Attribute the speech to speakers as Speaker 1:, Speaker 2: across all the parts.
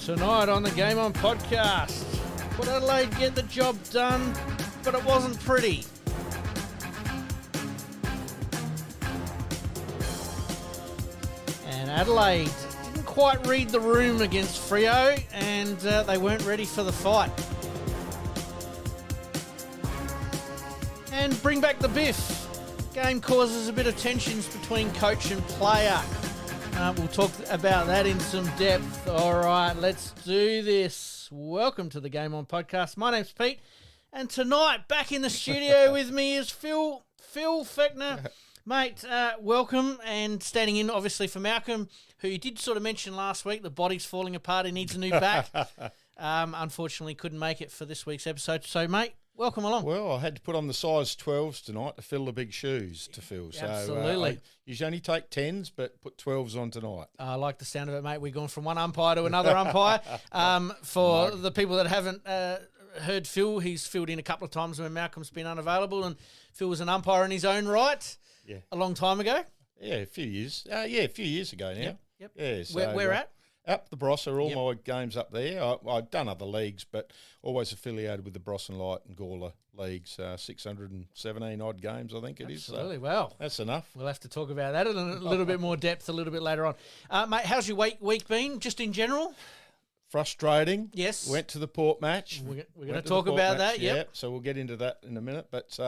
Speaker 1: Tonight on the Game On podcast, would Adelaide get the job done, but it wasn't pretty? And Adelaide didn't quite read the room against Freo, and they weren't ready for the fight. And bring back the biff. Game causes a bit of tensions between coach and player. We'll talk about that in some depth. All right, let's do this. Welcome to the Game On podcast. My name's Pete, and tonight back in the studio with me is Phil Fechner. Mate, welcome, and standing in obviously for Malcolm, who you did sort of mention last week, the body's falling apart, he needs a new back. Unfortunately couldn't make it for this week's episode. So, mate, welcome along.
Speaker 2: Well, I had to put on the size 12s tonight to fill the big shoes to fill. So,
Speaker 1: absolutely.
Speaker 2: I usually only take 10s, but put 12s on tonight.
Speaker 1: I like the sound of it, mate. We've gone from one umpire to another umpire. For the people that haven't heard Phil, he's filled in a couple of times when Malcolm's been unavailable, and Phil was an umpire in his own right a long time ago.
Speaker 2: Yeah, a few years. A few years ago now.
Speaker 1: Yep.
Speaker 2: Yeah, so,
Speaker 1: where at?
Speaker 2: Up the Barossa, all my games up there. I've done other leagues, but always affiliated with the Barossa Light and Gawler leagues. 617 odd games, I think it is.
Speaker 1: Absolutely, well.
Speaker 2: That's enough.
Speaker 1: We'll have to talk about that in a little bit more depth a little bit later on. Mate, how's your week been, just in general?
Speaker 2: Frustrating.
Speaker 1: Yes.
Speaker 2: Went to the Port match.
Speaker 1: We're going to talk about that,
Speaker 2: Yeah, so we'll get into that in a minute. But,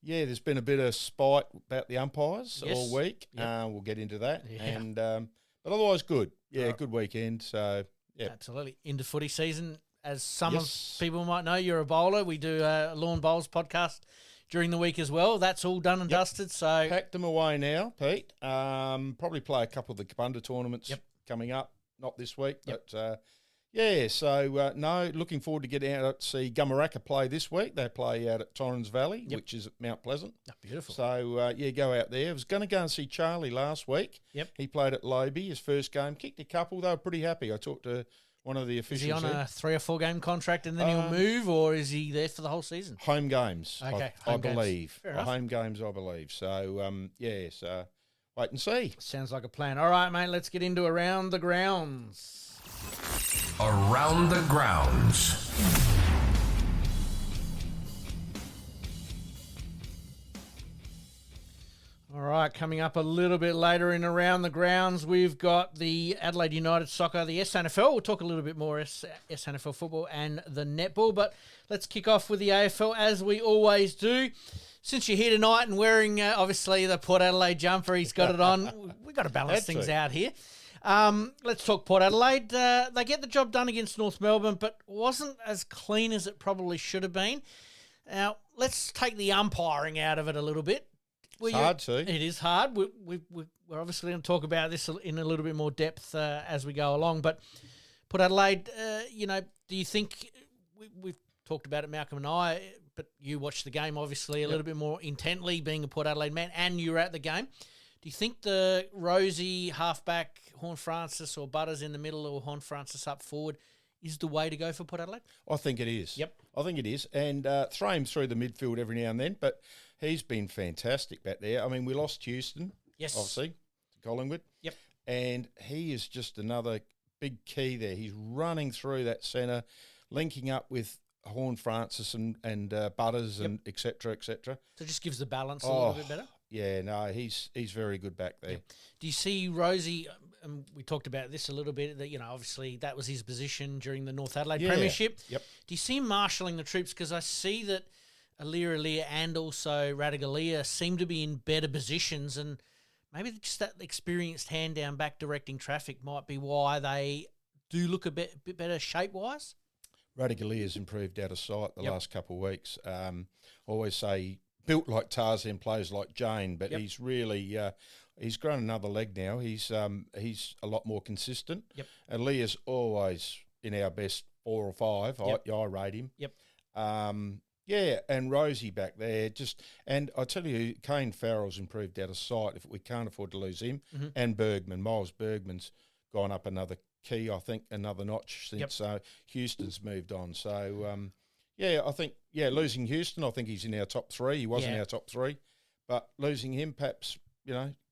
Speaker 2: there's been a bit of spite about the umpires all week. Yep. We'll get into that. Yeah. And but otherwise, good. Yeah, good weekend. So, yeah.
Speaker 1: Absolutely. Into footy season. As some of people might know, you're a bowler. We do a Lawn Bowls podcast during the week as well. That's all done and dusted. So
Speaker 2: packed them away now, Pete. Probably play a couple of the Kabunda tournaments coming up. Not this week, but looking forward to getting out to see Gumaraka play this week. They play out at Torrens Valley, which is at Mount Pleasant.
Speaker 1: Oh, beautiful.
Speaker 2: So, go out there. I was going to go and see Charlie last week.
Speaker 1: Yep.
Speaker 2: He played at Lobe, his first game, kicked a couple. They were pretty happy. I talked to one of the officials.
Speaker 1: Is he on a 3 or 4 game contract and then he'll move, or is he there for the whole season?
Speaker 2: Home games,
Speaker 1: okay,
Speaker 2: I believe.
Speaker 1: Fair enough.
Speaker 2: Home games, I believe. So, so wait and see.
Speaker 1: Sounds like a plan. All right, mate, let's get into Around the Grounds.
Speaker 3: Around the Grounds.
Speaker 1: All right, coming up a little bit later in Around the Grounds, we've got the Adelaide United soccer, the SANFL. We'll talk a little bit more SANFL football and the netball, but let's kick off with the AFL as we always do. Since you're here tonight and wearing, obviously, the Port Adelaide jumper, he's got it on. We've got to balance things out here. Let's talk Port Adelaide. They get the job done against North Melbourne, but wasn't as clean as it probably should have been. Now, let's take the umpiring out of it a little bit.
Speaker 2: It's hard to.
Speaker 1: It is hard. We're obviously going to talk about this in a little bit more depth as we go along. But Port Adelaide, do you think we've talked about it, Malcolm and I, but you watched the game obviously a little bit more intently, being a Port Adelaide man, and you were at the game. Do you think the Rosie halfback, Horne-Francis, or Butters in the middle, or Horne-Francis up forward is the way to go for Port Adelaide?
Speaker 2: I think it is.
Speaker 1: Yep.
Speaker 2: I think it is. And throw him through the midfield every now and then, but he's been fantastic back there. I mean, we lost Houston, obviously, to Collingwood.
Speaker 1: Yep.
Speaker 2: And he is just another big key there. He's running through that centre, linking up with Horne-Francis and Butters and et cetera, et cetera.
Speaker 1: So it just gives the balance a little bit better?
Speaker 2: Yeah, no, he's very good back there.
Speaker 1: Yep. Do you see Rosie, we talked about this a little bit, that obviously that was his position during the North Adelaide Premiership.
Speaker 2: Yep.
Speaker 1: Do you see him marshalling the troops? Because I see that Aliria and also Radagalia seem to be in better positions, and maybe just that experienced hand down back directing traffic might be why they do look a bit better shape-wise?
Speaker 2: Radagalia's improved out of sight the last couple of weeks. Always say built like Tarzan, plays like Jane, but he's really he's grown another leg now. He's a lot more consistent.
Speaker 1: Yep.
Speaker 2: And Leah's always in our best 4 or 5. I rate him.
Speaker 1: Yep.
Speaker 2: And Rosie back there and I tell you, Kane Farrell's improved out of sight. If we can't afford to lose him, and Bergman, Miles Bergman's gone up another key, I think, another notch since Houston's moved on. So I think losing Houston, I think he's in our top 3. He was in our top 3, but losing him perhaps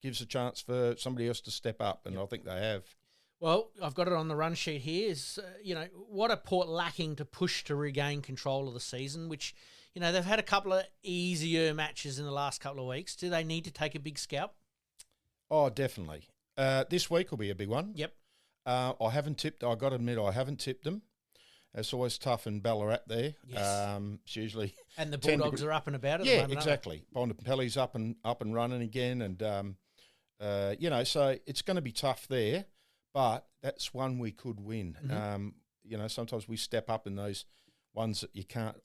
Speaker 2: gives a chance for somebody else to step up, and I think they have.
Speaker 1: Well, I've got it on the run sheet here. Is what are Port lacking to push to regain control of the season? Which they've had a couple of easier matches in the last couple of weeks. Do they need to take a big scalp?
Speaker 2: Oh, definitely. This week will be a big one.
Speaker 1: Yep.
Speaker 2: I haven't tipped. I got to admit, I haven't tipped them. It's always tough in Ballarat there.
Speaker 1: Yes.
Speaker 2: It's usually
Speaker 1: and the Bulldogs are up and about at the moment.
Speaker 2: Exactly. Bontempelli's up and running again, and so it's going to be tough there. But that's one we could win.
Speaker 1: Mm-hmm.
Speaker 2: Sometimes we step up in those ones that you can't.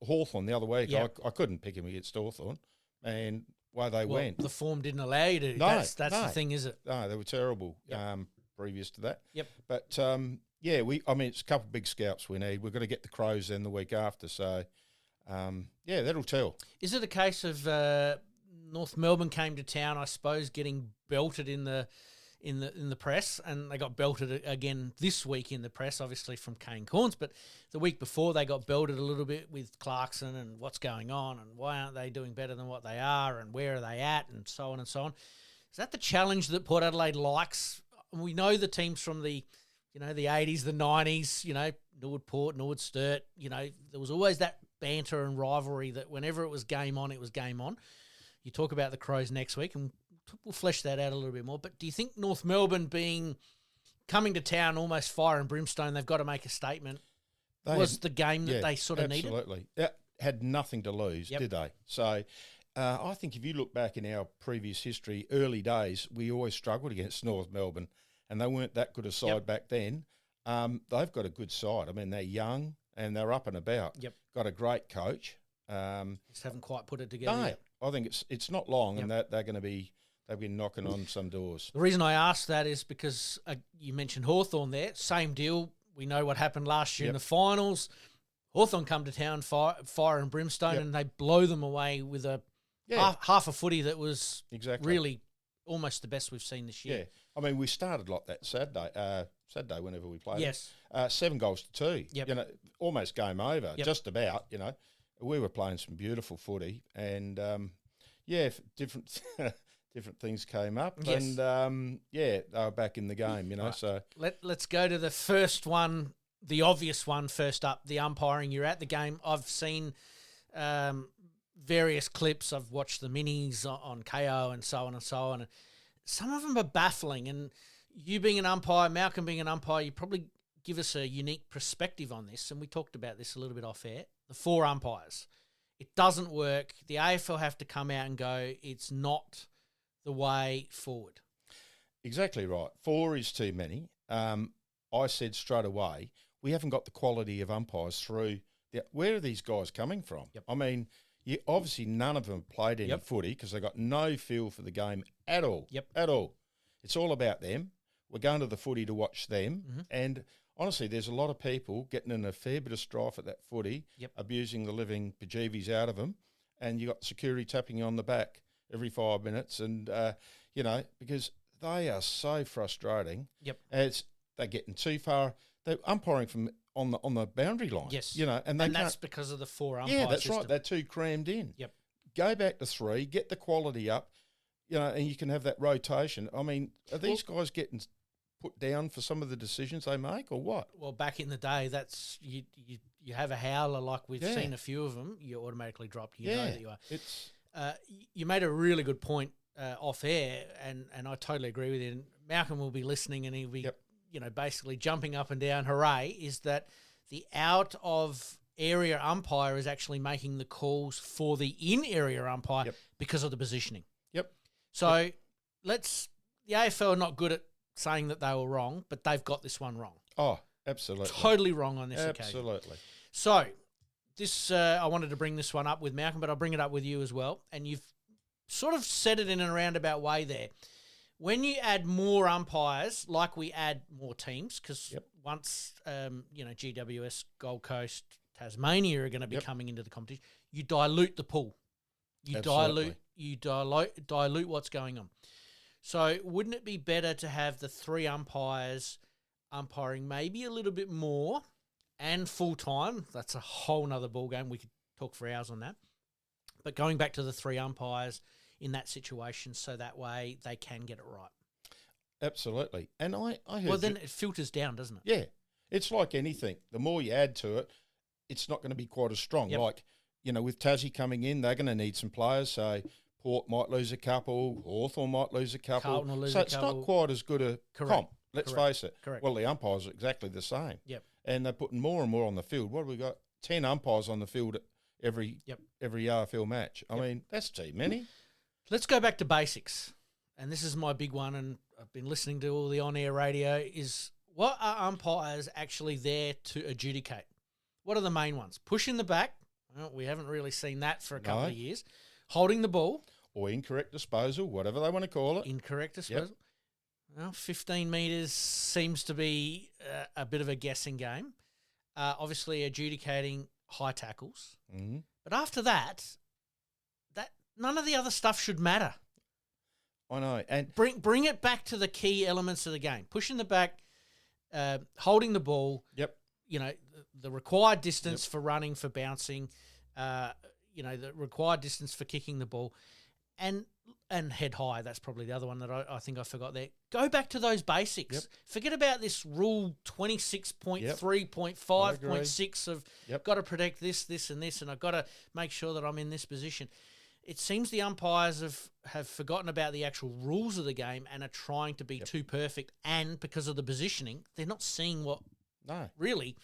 Speaker 2: Hawthorn the other week,
Speaker 1: Yep.
Speaker 2: I couldn't pick him against Hawthorn, and why they went.
Speaker 1: The form didn't allow you to.
Speaker 2: No,
Speaker 1: that's the thing, is it?
Speaker 2: No, they were terrible
Speaker 1: Yep.
Speaker 2: previous to that.
Speaker 1: Yep.
Speaker 2: But it's a couple of big scalps we need. We've got to get the Crows then the week after. So, that'll tell.
Speaker 1: Is it a case of North Melbourne came to town, I suppose, getting belted in the press, and they got belted again this week in the press, obviously from Kane Corns, but the week before they got belted a little bit with Clarkson and what's going on and why aren't they doing better than what they are and where are they at and so on and so on. Is that the challenge that Port Adelaide likes? We know the teams from the 80s, the 90s, Norwood Port, Norwood Sturt, there was always that banter and rivalry that whenever it was game on, it was game on. You talk about the Crows next week, and we'll flesh that out a little bit more. But do you think North Melbourne coming to town almost fire and brimstone, they've got to make a statement, was the game that they sort of needed?
Speaker 2: Absolutely. Had nothing to lose,
Speaker 1: Yep.
Speaker 2: did they? So I think if you look back in our previous history, early days, we always struggled against North Melbourne, and they weren't that good a side
Speaker 1: Yep.
Speaker 2: back then. They've got a good side. I mean, they're young and they're up and about.
Speaker 1: Yep.
Speaker 2: Got a great coach.
Speaker 1: Just haven't quite put it together
Speaker 2: No,
Speaker 1: yet.
Speaker 2: I think it's not long,
Speaker 1: Yep.
Speaker 2: and that they're going to be. They've been knocking on some doors.
Speaker 1: The reason I asked that is because you mentioned Hawthorn there. Same deal. We know what happened last year in
Speaker 2: Yep.
Speaker 1: the finals. Hawthorn come to town, fire and brimstone,
Speaker 2: Yep.
Speaker 1: and they blow them away with a half a footy that was
Speaker 2: Exactly.
Speaker 1: really almost the best we've seen this year.
Speaker 2: Yeah. I mean, we started like that Saturday whenever we played.
Speaker 1: Yes.
Speaker 2: 7 goals to 2.
Speaker 1: Yep.
Speaker 2: Almost game over,
Speaker 1: Yep.
Speaker 2: just about, We were playing some beautiful footy, and, different different things came up,
Speaker 1: Yes.
Speaker 2: and, they were back in the game,
Speaker 1: Right.
Speaker 2: so.
Speaker 1: Let's go to the first one, the obvious one first up, the umpiring. You're at the game. I've seen various clips. I've watched the minis on KO and so on and so on. Some of them are baffling, and you being an umpire, Malcolm being an umpire, you probably give us a unique perspective on this, and we talked about this a little bit off air. The 4 umpires. It doesn't work. The AFL have to come out and go, it's not the way forward.
Speaker 2: Exactly right. 4 is too many. I said straight away, we haven't got the quality of umpires through. Where are these guys coming from?
Speaker 1: Yep.
Speaker 2: I mean, obviously none of them played any
Speaker 1: Yep.
Speaker 2: footy because they got no feel for the game at all.
Speaker 1: Yep.
Speaker 2: At all. It's all about them. We're going to the footy to watch them.
Speaker 1: Mm-hmm.
Speaker 2: And honestly, there's a lot of people getting in a fair bit of strife at that footy,
Speaker 1: Yep.
Speaker 2: abusing the living bejeevies out of them. And you got security tapping you on the back every 5 minutes. And, because they are so frustrating.
Speaker 1: Yep.
Speaker 2: They're getting too far. They're umpiring from on the boundary line.
Speaker 1: Yes.
Speaker 2: And
Speaker 1: that's because of the 4 umpire
Speaker 2: yeah, that's
Speaker 1: system.
Speaker 2: right. They're too crammed in.
Speaker 1: Yep.
Speaker 2: Go back to 3, get the quality up, and you can have that rotation. I mean, are these guys getting put down for some of the decisions they make, or what?
Speaker 1: Well, back in the day, that's you have a howler like we've
Speaker 2: Yeah.
Speaker 1: seen a few of them, you're automatically dropped. You know that you are.
Speaker 2: It's
Speaker 1: You made a really good point off air, and I totally agree with you. And Malcolm will be listening, and he'll be
Speaker 2: Yep.
Speaker 1: basically jumping up and down, hooray, is that the out of area umpire is actually making the calls for the in area umpire
Speaker 2: Yep.
Speaker 1: because of the positioning.
Speaker 2: Yep.
Speaker 1: So the AFL are not good at saying that they were wrong, but they've got this one wrong.
Speaker 2: Oh, absolutely.
Speaker 1: Totally wrong on this occasion.
Speaker 2: Absolutely.
Speaker 1: So this I wanted to bring this one up with Malcolm, but I'll bring it up with you as well. And you've sort of said it in a roundabout way there. When you add more umpires, like we add more teams, because
Speaker 2: Yep.
Speaker 1: once GWS, Gold Coast, Tasmania are going to be
Speaker 2: Yep.
Speaker 1: coming into the competition, you dilute the pool. You
Speaker 2: Absolutely.
Speaker 1: dilute what's going on. So wouldn't it be better to have the 3 umpires umpiring maybe a little bit more and full time? That's a whole nother ball game. We could talk for hours on that. But going back to the 3 umpires in that situation, so that way they can get it right.
Speaker 2: absolutely. And I heard
Speaker 1: Well, then it filters down, doesn't it?
Speaker 2: yeah, it's like anything. The more you add to it, it's not going to be quite as strong.
Speaker 1: Yep.
Speaker 2: Like, with Tassie coming in, they're going to need some players. So Port might lose a couple, Hawthorn might lose a couple.
Speaker 1: Carlton will lose
Speaker 2: so
Speaker 1: a
Speaker 2: it's
Speaker 1: couple.
Speaker 2: not quite as good a
Speaker 1: Correct.
Speaker 2: comp. Let's
Speaker 1: Correct.
Speaker 2: face it.
Speaker 1: Correct.
Speaker 2: Well, the umpires are exactly the same.
Speaker 1: Yep.
Speaker 2: And they're putting more and more on the field. What have we got? 10 umpires on the field at every AFL match. I mean, that's too many.
Speaker 1: Let's go back to basics. And this is my big one, and I've been listening to all the on-air radio, is what are umpires actually there to adjudicate? What are the main ones? Push in the back. Well, we haven't really seen that for a couple of years. Holding the ball.
Speaker 2: Or incorrect disposal, whatever they want to call it.
Speaker 1: Incorrect disposal. Well, 15 metres seems to be a bit of a guessing game. Obviously adjudicating high tackles.
Speaker 2: Mm-hmm.
Speaker 1: But after that none of the other stuff should matter.
Speaker 2: I know. And
Speaker 1: Bring it back to the key elements of the game. Pushing the back, holding the ball.
Speaker 2: Yep.
Speaker 1: The required distance for running, for bouncing, the required distance for kicking the ball, and head high. That's probably the other one that I think I forgot there. Go back to those basics.
Speaker 2: Yep.
Speaker 1: Forget about this rule 26.3.5.6 of got to protect this, and this, and I've got to make sure that I'm in this position. It seems the umpires have forgotten about the actual rules of the game and are trying to be too perfect, and because of the positioning, they're not seeing what really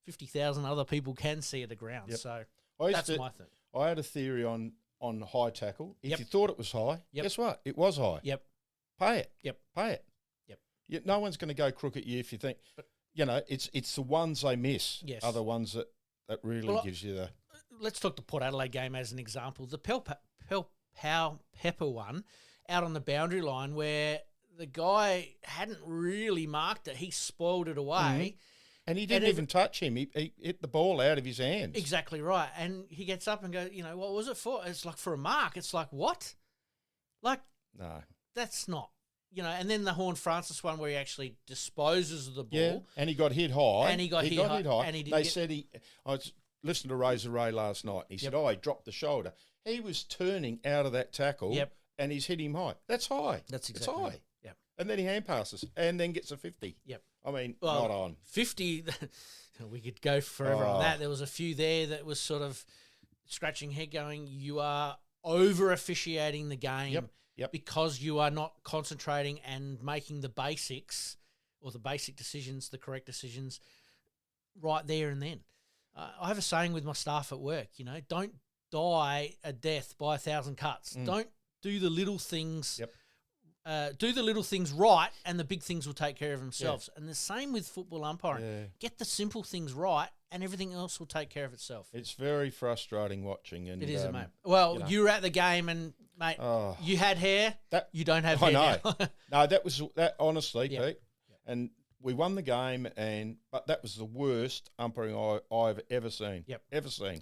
Speaker 1: 50,000 other people can see at the ground.
Speaker 2: Yep.
Speaker 1: So
Speaker 2: my
Speaker 1: thing.
Speaker 2: I had a theory on high tackle. If
Speaker 1: Yep.
Speaker 2: you thought it was high, guess what? It was high.
Speaker 1: Yep.
Speaker 2: Pay it.
Speaker 1: Yep.
Speaker 2: Pay it.
Speaker 1: Yep.
Speaker 2: No one's going to go crook at you if you think, it's the ones they miss are the ones that really gives you the...
Speaker 1: Let's talk the Port Adelaide game as an example. The Pepper one out on the boundary line where the guy hadn't really marked it. He spoiled it away.
Speaker 2: Mm-hmm. And he didn't even touch him. He hit the ball out of his hands.
Speaker 1: Exactly right. And he gets up and goes, what was it for? It's like for a mark. It's like, what? Like,
Speaker 2: no.
Speaker 1: That's not. And then the Horn Francis one where he actually disposes of the ball.
Speaker 2: Yeah, and he got hit high.
Speaker 1: And he got hit high. And he didn't
Speaker 2: said I was listening to Razor Ray last night, and he said, he dropped the shoulder. He was turning out of that tackle, and he's hit him high. That's high.
Speaker 1: That's exactly
Speaker 2: it's high.
Speaker 1: Right. Yep.
Speaker 2: And then he hand passes, and then gets a 50.
Speaker 1: Yep.
Speaker 2: I mean, not on.
Speaker 1: 50, we could go forever on that. There was a few there that was sort of scratching head going, you are over-officiating the game because you are not concentrating and making the basics or the basic decisions, the correct decisions, right there and then. I have a saying with my staff at work, don't die a death by 1,000 cuts. Don't do the little things. Do the little things right, and the big things will take care of themselves. And the same with football umpiring. Yeah. Get the simple things right, and everything else will take care of itself.
Speaker 2: It's very frustrating watching. And
Speaker 1: it is, mate. Well, you were at the game, and mate, you had hair. You don't have hair now.
Speaker 2: No, that was honestly, Pete. And we won the game, but that was the worst umpiring I've ever seen. Ever seen.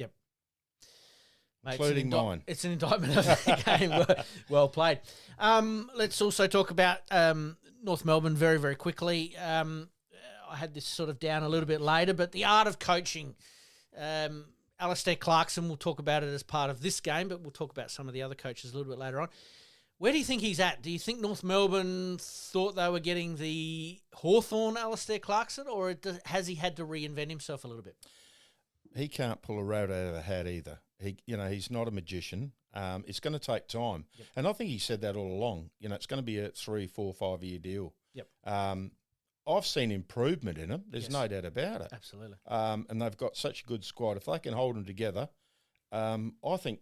Speaker 1: Mate,
Speaker 2: including mine.
Speaker 1: It's an indictment of the game. Well played. Let's also talk about North Melbourne very, very quickly. I had this sort of down a little bit later, but the art of coaching. Alistair Clarkson, we'll talk about it as part of this game, but we'll talk about some of the other coaches a little bit later on. Where do you think he's at? Do you think North Melbourne thought they were getting the Hawthorn Alistair Clarkson, or has he had to reinvent himself a little bit?
Speaker 2: He can't pull a rabbit out of a hat either. He's not a magician. It's going to take time. And I think he said that all along. It's going to be a 3, 4, 5 year deal. I've seen improvement in him. There's no doubt about it.
Speaker 1: Absolutely.
Speaker 2: And they've got such a good squad. If they can hold them together, I think,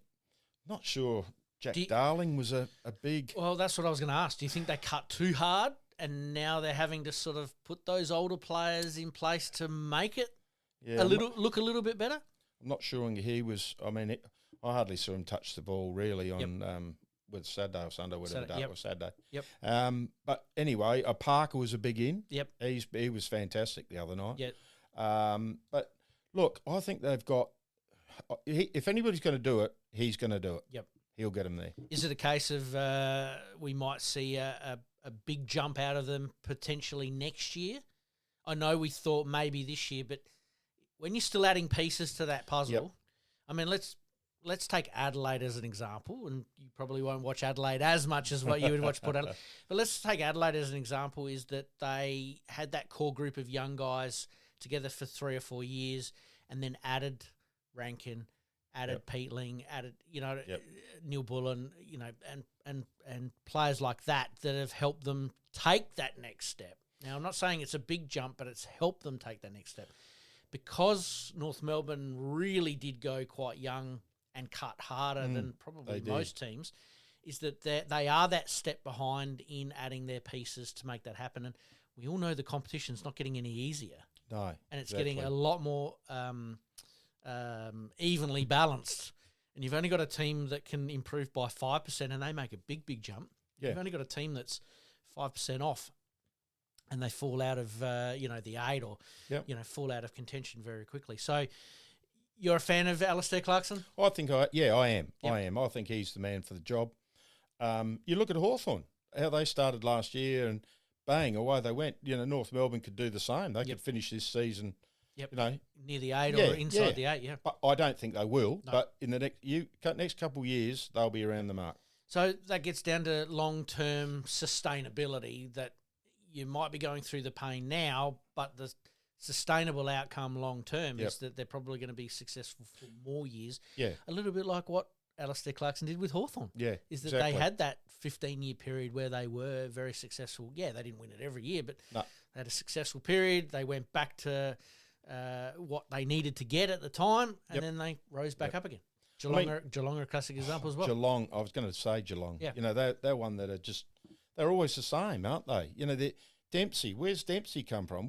Speaker 2: not sure, Jack Darling was a big...
Speaker 1: Well, that's what I was going to ask. Do you think they cut too hard and now they're having to sort of put those older players in place to make it look a little bit better?
Speaker 2: I'm not sure he was... I mean, I hardly saw him touch the ball really on with Saturday or Sunday, whatever day it was, Saturday. But anyway, Parker was a big in. He was fantastic the other night. But look, I think they've got... if anybody's going to do it, he's going to do it. He'll get him there.
Speaker 1: Is it a case of we might see a big jump out of them potentially next year? I know we thought maybe this year, but when you're still adding pieces to that puzzle, I mean, let's let's take Adelaide as an example, and you probably won't watch Adelaide as much as what you would watch Port Adelaide. But let's take Adelaide as an example, is that they had that core group of young guys together for 3 or 4 years and then added Rankin, added Peatling, added, Neil Bullen, and players like that have helped them take that next step. Now, I'm not saying it's a big jump, but it's helped them take that next step. Because North Melbourne really did go quite young and cut harder than probably most teams, is that they are that step behind in adding their pieces to make that happen. And we all know the competition's not getting any easier.
Speaker 2: No,
Speaker 1: and it's getting a lot more evenly balanced. And you've only got a team that can improve by 5% and they make a big, big jump. Yeah. You've only got a team that's 5% off and they fall out of, the 8 or, fall out of contention very quickly. So you're a fan of Alistair Clarkson?
Speaker 2: I think I am. Yep. I am. I think he's the man for the job. You look at Hawthorn, how they started last year and bang, away they went. North Melbourne could do the same. They could finish this season,
Speaker 1: near the 8 or inside the 8,
Speaker 2: But I don't think they will. No. But in the next couple of years, they'll be around the mark.
Speaker 1: So that gets down to long-term sustainability, that you might be going through the pain now, but the sustainable outcome long-term is that they're probably going to be successful for more years. Yeah. A little bit like what Alistair Clarkson did with Hawthorn.
Speaker 2: Yeah,
Speaker 1: is that they had that 15-year period where they were very successful. Yeah, they didn't win it every year, but they had a successful period. They went back to what they needed to get at the time, and then they rose back up again. Geelong are a classic example as well.
Speaker 2: Geelong, I was going to say Geelong. Yeah. They're one that are just, they're always the same, aren't they? Dempsey, where's Dempsey come from?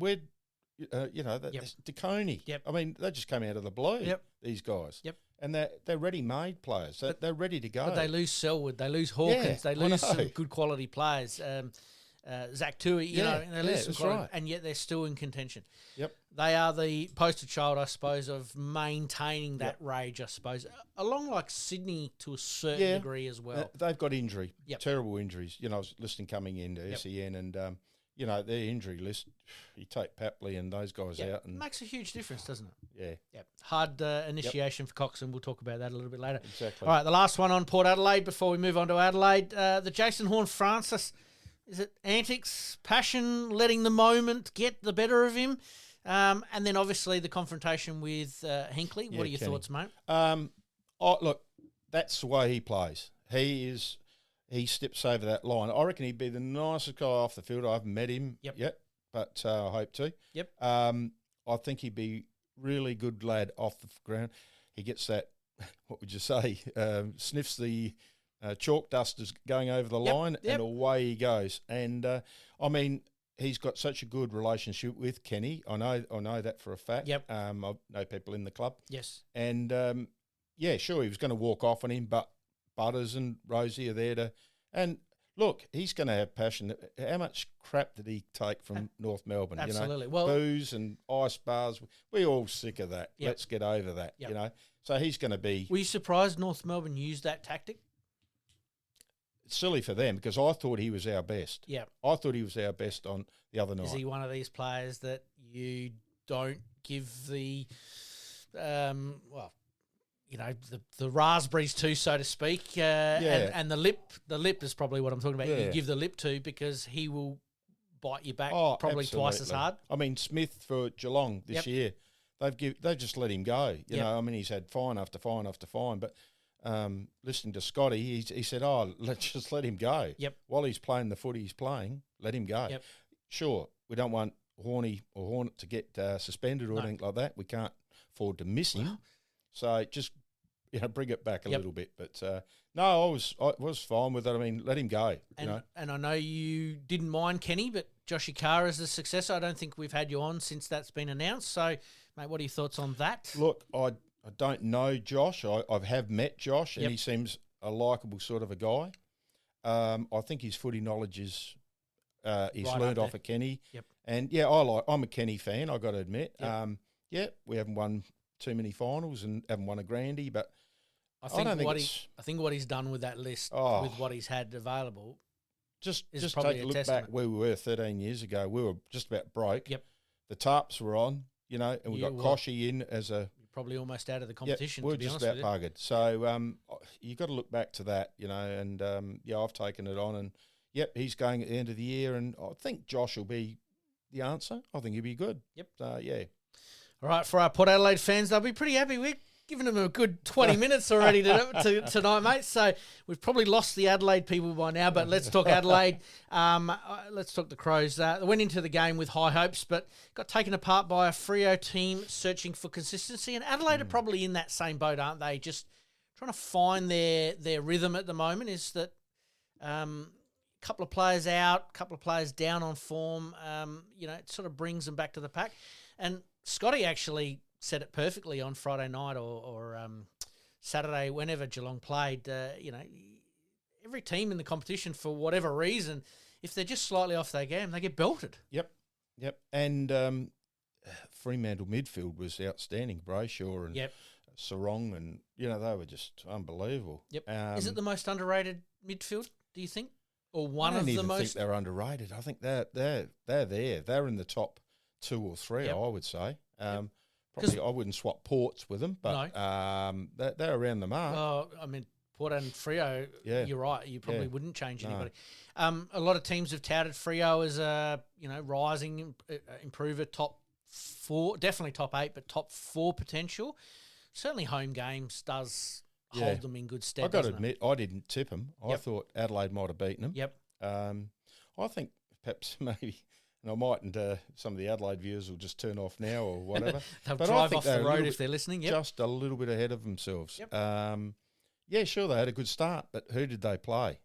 Speaker 2: DeConey.
Speaker 1: Yep.
Speaker 2: I mean, they just came out of the blue, these guys.
Speaker 1: Yep.
Speaker 2: And they're ready-made players. They're ready to go.
Speaker 1: But they lose Selwood, they lose Hawkins, they lose some good quality players. Zach Tui, they lose some quality, and yet they're still in contention.
Speaker 2: Yep.
Speaker 1: They are the poster child, I suppose, of maintaining that rage, I suppose, along like Sydney to a certain degree as well.
Speaker 2: They've got injury, terrible injuries. I was listening coming into SEN and, their injury list, you take Papley and those guys out. And
Speaker 1: makes a huge difference, doesn't it?
Speaker 2: Yeah.
Speaker 1: Yep. Hard initiation for Cox, and we'll talk about that a little bit later.
Speaker 2: Exactly.
Speaker 1: All right, the last one on Port Adelaide before we move on to Adelaide. The Jason Horne-Francis, is it antics, passion, letting the moment get the better of him? And then obviously the confrontation with Hinkley. What are your thoughts, mate?
Speaker 2: Look, that's the way he plays. He steps over that line. I reckon he'd be the nicest guy off the field. I haven't met him yet, but I hope to.
Speaker 1: Yep.
Speaker 2: I think he'd be really good lad off the ground. He gets that, what would you say, sniffs the chalk dust is going over the line and away he goes. And, he's got such a good relationship with Kenny. I know that for a fact.
Speaker 1: Yep.
Speaker 2: I know people in the club.
Speaker 1: Yes.
Speaker 2: And, sure, he was going to walk off on him, but Butters and Rosie are there to... And, look, he's going to have passion. How much crap did he take from North Melbourne?
Speaker 1: Absolutely.
Speaker 2: Booze and ice bars. We're all sick of that. Yep. Let's get over that, So he's going to be...
Speaker 1: Were you surprised North Melbourne used that tactic?
Speaker 2: It's silly for them because I thought he was our best.
Speaker 1: Yeah.
Speaker 2: I thought he was our best on the other night.
Speaker 1: Is he one of these players that you don't give the, the raspberries to, so to speak, and the lip is probably what I'm talking about. You give the lip to because he will bite you back probably
Speaker 2: absolutely.
Speaker 1: Twice as hard.
Speaker 2: I mean, Smith for Geelong this year, they've just let him go. You know, I mean, he's had fine after fine after fine, but listening to Scotty, he said, let's just let him go.
Speaker 1: Yep.
Speaker 2: While he's playing the footy he's playing, let him go.
Speaker 1: Yep.
Speaker 2: Sure, we don't want Horny or Hornet to get suspended or anything like that. We can't afford to miss him. So just bring it back a little bit. But no, I was fine with it. I mean, let him go.
Speaker 1: And I know you didn't mind Kenny, but Joshy Carr is the successor. I don't think we've had you on since that's been announced. So, mate, what are your thoughts on that?
Speaker 2: Look, I don't know Josh. I have met Josh, and he seems a likeable sort of a guy. I think his footy knowledge is he's learned off of Kenny. Yep. And I'm a Kenny fan. I got to admit. Yep. We haven't won too many finals and haven't won a Grandy, but I think what he's done with that list, with what he's had available, just take a look back where we were 13 years ago. We were just about broke.
Speaker 1: Yep.
Speaker 2: The tarps were on, and we got Koshy in as a
Speaker 1: probably almost out of the
Speaker 2: Yep,
Speaker 1: competition.
Speaker 2: we're
Speaker 1: to be
Speaker 2: just
Speaker 1: honest
Speaker 2: about
Speaker 1: with you.
Speaker 2: buggered. So you got to look back to that, and I've taken it on, and he's going at the end of the year, and I think Josh will be the answer. I think he'll be good.
Speaker 1: Yep.
Speaker 2: Yeah.
Speaker 1: All right, for our Port Adelaide fans, they'll be pretty happy. We're giving them a good 20 minutes already tonight, mate. So we've probably lost the Adelaide people by now, but let's talk Adelaide. Let's talk the Crows. They went into the game with high hopes, but got taken apart by a Freo team searching for consistency. And Adelaide are probably in that same boat, aren't they? Just trying to find their rhythm at the moment. Is that a couple of players out, a couple of players down on form, it sort of brings them back to the pack. And Scotty actually said it perfectly on Friday night or Saturday, whenever Geelong played. Every team in the competition, for whatever reason, if they're just slightly off their game, they get belted.
Speaker 2: Yep. And Fremantle midfield was outstanding. Brayshaw and Sarong, and they were just unbelievable.
Speaker 1: Yep. Is it the most underrated midfield, do you think? Or one of the most?
Speaker 2: I don't even think they're underrated. I think they're there. They're in the top 2 or 3, I would say. Probably I wouldn't swap Ports with them, but they're around the mark.
Speaker 1: Oh, I mean, Port and Freo, you're right. You probably wouldn't change anybody. A lot of teams have touted Freo as a rising improver, top 4, definitely top 8, but top 4 potential. Certainly, home games does hold them in good stead.
Speaker 2: I've got to admit, I didn't tip them. I thought Adelaide might have beaten them.
Speaker 1: Yep.
Speaker 2: I think perhaps maybe. And I mightn't, some of the Adelaide viewers will just turn off now or whatever.
Speaker 1: They'll
Speaker 2: but
Speaker 1: drive off the road if they're listening.
Speaker 2: Just a little bit ahead of themselves.
Speaker 1: Yep.
Speaker 2: Sure, they had a good start, but who did they play?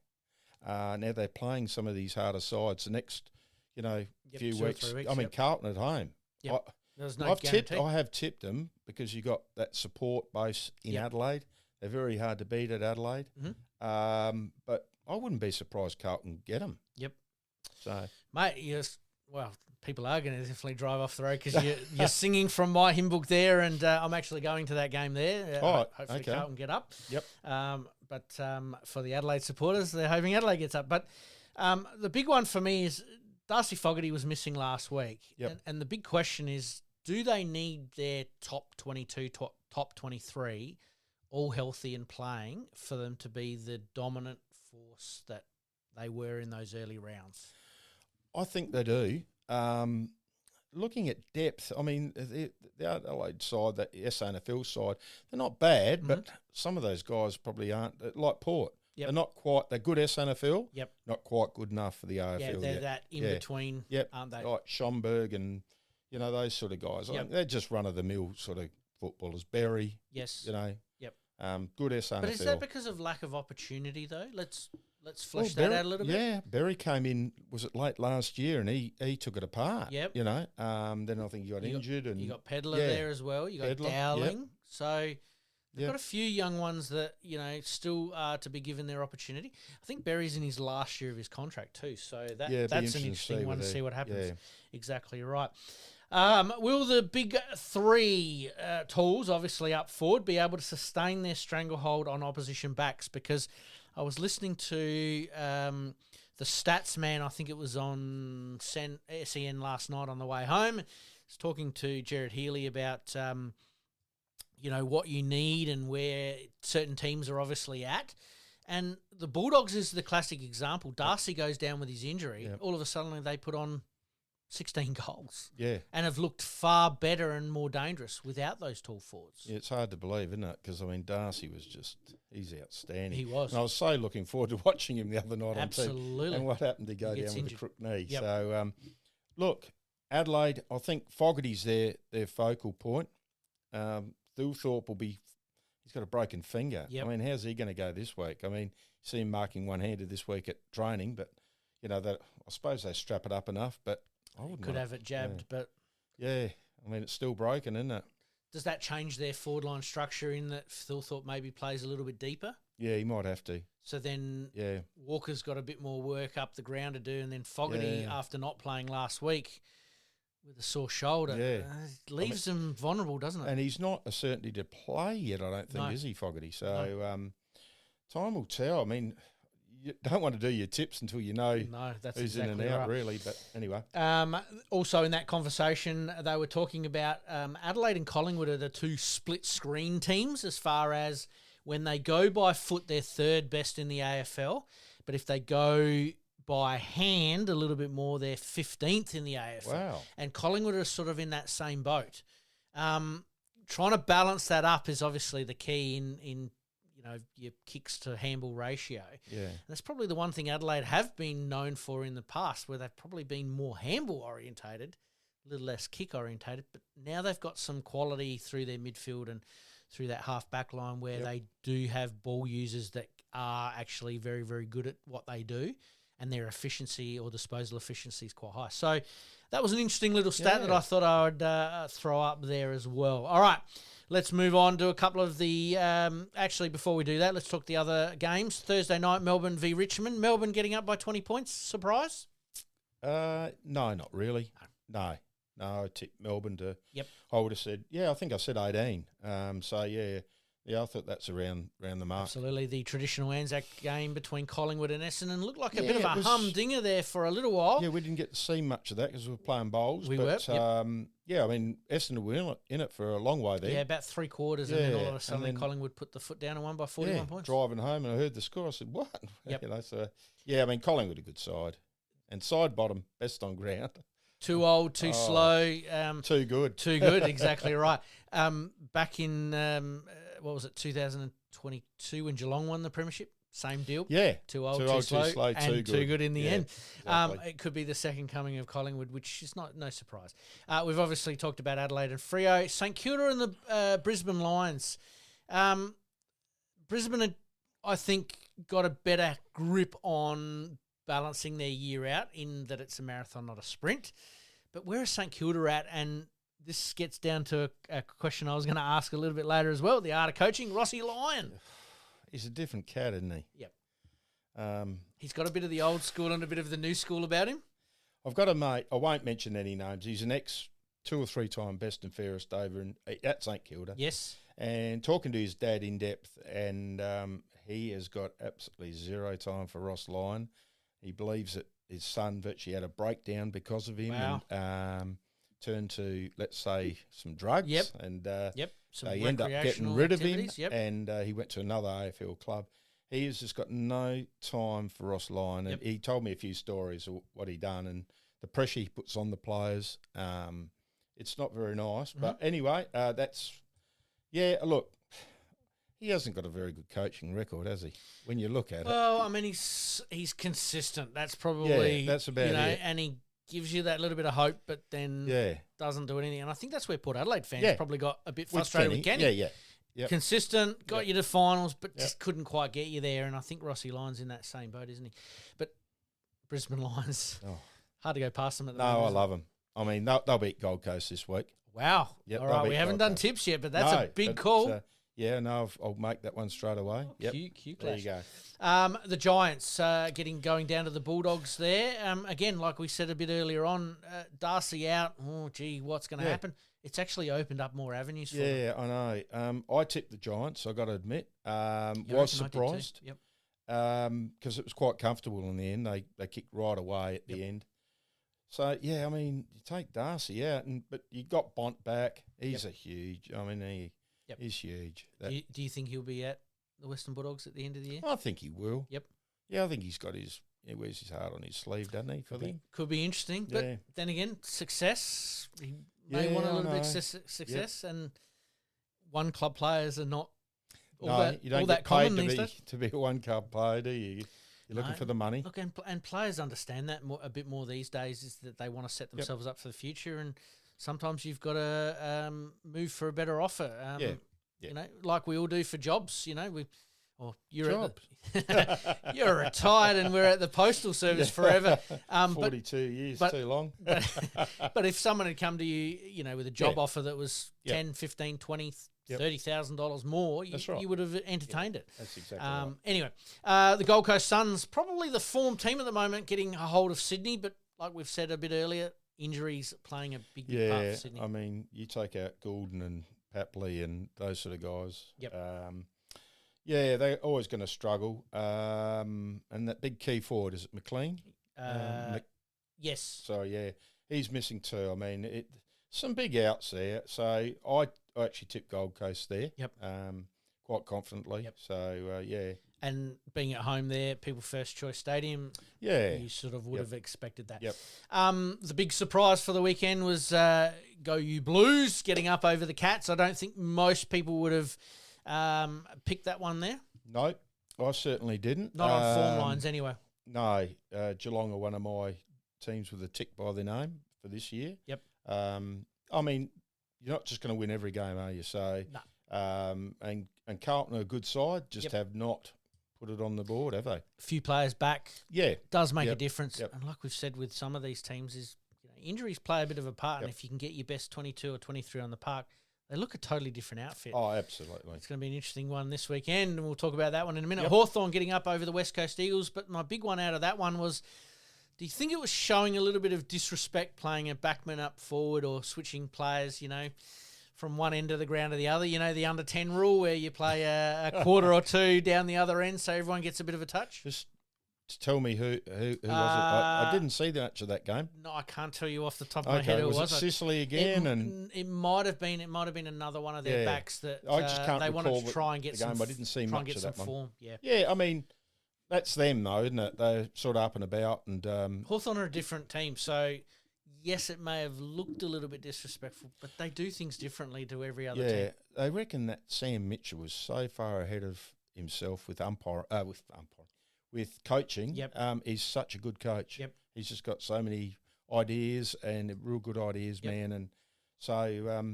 Speaker 2: Now they're playing some of these harder sides the next, few
Speaker 1: 2 or
Speaker 2: weeks.
Speaker 1: 3 weeks.
Speaker 2: I mean, Carlton at home.
Speaker 1: Yep. There's no guarantee.
Speaker 2: I have tipped them because you got that support base in Adelaide. They're very hard to beat at Adelaide.
Speaker 1: Mm-hmm.
Speaker 2: But I wouldn't be surprised Carlton get them.
Speaker 1: Yep.
Speaker 2: So,
Speaker 1: mate, well, people are going to definitely drive off the road because you're singing from my hymn book there, and I'm actually going to that game there. Hopefully Carlton get up.
Speaker 2: Yep.
Speaker 1: But for the Adelaide supporters, they're hoping Adelaide gets up. But the big one for me is Darcy Fogarty was missing last week.
Speaker 2: Yep.
Speaker 1: And the big question is, do they need their top 22, top 23 all healthy and playing for them to be the dominant force that they were in those early rounds?
Speaker 2: I think they do. Looking at depth, I mean, the Adelaide side, the SANFL side, they're not bad, but some of those guys probably aren't, like Port.
Speaker 1: Yep.
Speaker 2: They're not quite, they're good SANFL,
Speaker 1: Yep.
Speaker 2: not quite good enough for the AFL.
Speaker 1: Yeah, they're that in-between, aren't they?
Speaker 2: Like Schomburg and, those sort of guys.
Speaker 1: Yep.
Speaker 2: They're just run-of-the-mill sort of footballers. Berry,
Speaker 1: yes.
Speaker 2: Yep. Good SANFL.
Speaker 1: But is that because of lack of opportunity, though? Let's flesh that out a little bit.
Speaker 2: Yeah, Berry came in, was it late last year, and he took it apart.
Speaker 1: Yep.
Speaker 2: Then I think he got injured. And
Speaker 1: you got Pedler there as well. You got
Speaker 2: Pedler,
Speaker 1: Dowling.
Speaker 2: Yep.
Speaker 1: So they've got a few young ones that, still are to be given their opportunity. I think Berry's in his last year of his contract too. So that's an interesting one to see what happens.
Speaker 2: Yeah.
Speaker 1: Exactly right. Will the big 3 tools, obviously up forward, be able to sustain their stranglehold on opposition backs? Because I was listening to the Stats Man, I think it was on SEN last night on the way home. I was talking to Jared Healy about, what you need and where certain teams are obviously at. And the Bulldogs is the classic example. Darcy goes down with his injury.
Speaker 2: Yep.
Speaker 1: All of a sudden they put on 16 goals.
Speaker 2: Yeah.
Speaker 1: And have looked far better and more dangerous without those tall forwards.
Speaker 2: Yeah, it's hard to believe, isn't it? Because, Darcy was he's outstanding.
Speaker 1: He was.
Speaker 2: And I was so looking forward to watching him the other night on
Speaker 1: Absolutely.
Speaker 2: TV. And what happened to go down
Speaker 1: injured.
Speaker 2: with a crook knee.
Speaker 1: Yep.
Speaker 2: So, look, Adelaide, I think Fogarty's their focal point. Thilthorpe he's got a broken finger.
Speaker 1: Yep.
Speaker 2: How's he going to go this week? You see him marking one-handed this week at training, but, I suppose they strap it up enough, but I wouldn't
Speaker 1: could have it jabbed, but...
Speaker 2: Yeah, it's still broken, isn't it?
Speaker 1: Does that change their forward line structure in that Thilthorpe maybe plays a little bit deeper?
Speaker 2: Yeah, he might have to.
Speaker 1: So then Walker's got a bit more work up the ground to do, and then Fogarty, after not playing last week with a sore shoulder, leaves them vulnerable, doesn't it?
Speaker 2: And he's not a certainty to play yet, I don't think, is he, Fogarty? So time will tell. you don't want to do your tips until you know
Speaker 1: No, that's
Speaker 2: who's
Speaker 1: exactly
Speaker 2: in and out,
Speaker 1: right.
Speaker 2: really. But anyway.
Speaker 1: Also in that conversation, they were talking about Adelaide and Collingwood are the two split screen teams as far as when they go by foot, they're third best in the AFL. But if they go by hand a little bit more, they're 15th in the AFL.
Speaker 2: Wow.
Speaker 1: And Collingwood are sort of in that same boat. Trying to balance that up is obviously the key in your kicks to handball ratio.
Speaker 2: Yeah.
Speaker 1: And that's probably the one thing Adelaide have been known for in the past, where they've probably been more handball orientated, a little less kick orientated. But now they've got some quality through their midfield and through that half back line where they do have ball users that are actually very, very good at what they do, and their efficiency or disposal efficiency is quite high. So that was an interesting little stat that I thought I would throw up there as well. All right, let's move on to a couple of the... actually, before we do that, let's talk the other games. Thursday night, Melbourne v Richmond. Melbourne getting up by 20 points. Surprise?
Speaker 2: No, not really. No, I tipped Melbourne to...
Speaker 1: Yep.
Speaker 2: I would have said... I think I said 18. I thought that's around the mark.
Speaker 1: Absolutely. The traditional Anzac game between Collingwood and Essendon looked like a bit of
Speaker 2: it
Speaker 1: a
Speaker 2: was-
Speaker 1: humdinger there for a little while.
Speaker 2: Yeah, we didn't get to see much of that because we were playing bowls.
Speaker 1: We
Speaker 2: but,
Speaker 1: were, yep.
Speaker 2: I mean, Essendon were in it for a long way there.
Speaker 1: Yeah, about 3/4, and then all of a sudden
Speaker 2: and then-
Speaker 1: Collingwood put the foot down and won by 41 points.
Speaker 2: Driving home and I heard the score, I said, what?
Speaker 1: Yep.
Speaker 2: I mean, Collingwood a good side. And side bottom, best on ground.
Speaker 1: Too old, too slow.
Speaker 2: Too good.
Speaker 1: Too good, exactly right. Back in, 2022 when Geelong won the premiership? Same deal.
Speaker 2: Yeah.
Speaker 1: Too old, too slow, and too good in the end.
Speaker 2: Exactly.
Speaker 1: It could be the second coming of Collingwood, which is no surprise. We've obviously talked about Adelaide and Freo. St Kilda and the Brisbane Lions. Brisbane had, I think, got a better grip on balancing their year out in that it's a marathon, not a sprint. But where is St Kilda at? And this gets down to a question I was going to ask a little bit later as well. The art of coaching, Rossi Lyon.
Speaker 2: He's a different cat, isn't he?
Speaker 1: Yep. He's got a bit of the old school and a bit of the new school about him.
Speaker 2: I've got a mate, I won't mention any names. He's an 2 or 3 time best and fairest over at St Kilda.
Speaker 1: Yes.
Speaker 2: And talking to his dad in depth, and he has got absolutely zero time for Ross Lyon. He believes that his son virtually had a breakdown because of him.
Speaker 1: Wow.
Speaker 2: And turned to, let's say, some drugs.
Speaker 1: Yep.
Speaker 2: And
Speaker 1: Some
Speaker 2: they end up getting
Speaker 1: recreational
Speaker 2: rid of him.
Speaker 1: activities, yep.
Speaker 2: And he went to another AFL club. He has just got no time for Ross Lyon. And he told me a few stories of what he done and the pressure he puts on the players. It's not very nice. But anyway, look, he hasn't got a very good coaching record, has he? When you look at it.
Speaker 1: Well, I mean, he's consistent. That's probably
Speaker 2: that's about it.
Speaker 1: And he gives you that little bit of hope, but then doesn't do anything. And I think that's where Port Adelaide fans probably got a bit frustrated with Kenny.
Speaker 2: Yep.
Speaker 1: Consistent, got you to finals, but just couldn't quite get you there. And I think Rossi Lyon's in that same boat, isn't he? But Brisbane Lions, hard to go past them at the moment.
Speaker 2: No, I love them. I mean, they'll beat Gold Coast this week.
Speaker 1: Wow.
Speaker 2: Yep,
Speaker 1: all right, we haven't done tips yet, but that's a big call.
Speaker 2: I'll make that one straight away. Yep.
Speaker 1: Cute
Speaker 2: There you go.
Speaker 1: The Giants going down to the Bulldogs there. Again, like we said a bit earlier on, Darcy out. Oh, gee, what's going to happen? It's actually opened up more avenues for them.
Speaker 2: Yeah, I know. I tipped the Giants, I got to admit. Was
Speaker 1: I
Speaker 2: surprised.
Speaker 1: did too.
Speaker 2: Because it was quite comfortable in the end. They kicked right away at the end. So, I mean, you take Darcy out, but you got Bont back. He's a huge, I mean, he's huge.
Speaker 1: Do you think he'll be at the Western Bulldogs at the end of the year?
Speaker 2: I think he will.
Speaker 1: Yep.
Speaker 2: Yeah, I think he's got he wears his heart on his sleeve, doesn't he, for them?
Speaker 1: Could be interesting. But then again, success. He may want a little bit of success, and one club players are not
Speaker 2: you don't get paid to be a one club player, do you? You're looking for the money.
Speaker 1: Look, and players understand that a bit more these days, is that they want to set themselves up for the future, and sometimes you've got to move for a better offer. You know, like we all do for jobs. You know, you're retired and we're at the postal service forever.
Speaker 2: 42 years, too long.
Speaker 1: But if someone had come to you, you know, with a job offer that was $10, $15, $20, $30,000 more, you would have entertained it.
Speaker 2: That's exactly right.
Speaker 1: Anyway, the Gold Coast Suns, probably the form team at the moment, getting a hold of Sydney, but like we've said a bit earlier, injuries playing a big part for Sydney.
Speaker 2: I mean, you take out Goulden and Papley and those sort of guys.
Speaker 1: Yep.
Speaker 2: Yeah, they're always going to struggle. And that big key forward, is it McLean?
Speaker 1: Yes.
Speaker 2: So, yeah, he's missing too. I mean, some big outs there. So I actually tipped Gold Coast there.
Speaker 1: Yep.
Speaker 2: Quite confidently.
Speaker 1: Yep.
Speaker 2: So, yeah.
Speaker 1: And being at home there, People First Choice Stadium,
Speaker 2: Yeah.
Speaker 1: you sort of would have expected that.
Speaker 2: Yep.
Speaker 1: The big surprise for the weekend was Go You Blues getting up over the Cats. I don't think most people would have picked that one there.
Speaker 2: No, I certainly didn't.
Speaker 1: Not on form lines anyway.
Speaker 2: No, Geelong are one of my teams with a tick by their name for this year.
Speaker 1: Yep.
Speaker 2: I mean, you're not just going to win every game, are you? So,
Speaker 1: no.
Speaker 2: And Carlton are a good side, just have not put it on the board, have they?
Speaker 1: A few players back.
Speaker 2: Yeah.
Speaker 1: Does make a difference.
Speaker 2: Yep.
Speaker 1: And like we've said with some of these teams is injuries play a bit of a part. And if you can get your best 22 or 23 on the park, they look a totally different outfit.
Speaker 2: Oh, absolutely.
Speaker 1: It's going to be an interesting one this weekend, and we'll talk about that one in a minute. Hawthorn getting up over the West Coast Eagles, but my big one out of that one was, do you think it was showing a little bit of disrespect playing a backman up forward or switching players, from one end of the ground to the other? The under 10 rule where you play a quarter or two down the other end so everyone gets a bit of a touch?
Speaker 2: Just to tell me who was it? I didn't see much of that game.
Speaker 1: No, I can't tell you off the top of my head who it was.
Speaker 2: Was it Sicily again?
Speaker 1: It might have been another one of their backs that
Speaker 2: I just can't
Speaker 1: they wanted
Speaker 2: recall
Speaker 1: to try and get
Speaker 2: the game.
Speaker 1: some.
Speaker 2: I didn't see much of that one.
Speaker 1: Form. Yeah.
Speaker 2: Yeah, I mean, that's them though, isn't it? They're sort of up and about, and
Speaker 1: Hawthorn are a different team, so yes, it may have looked a little bit disrespectful, but they do things differently to every other team.
Speaker 2: Yeah, they reckon that Sam Mitchell was so far ahead of himself with coaching.
Speaker 1: Yep.
Speaker 2: He's such a good coach.
Speaker 1: Yep.
Speaker 2: He's just got so many ideas and real good ideas, man. And so,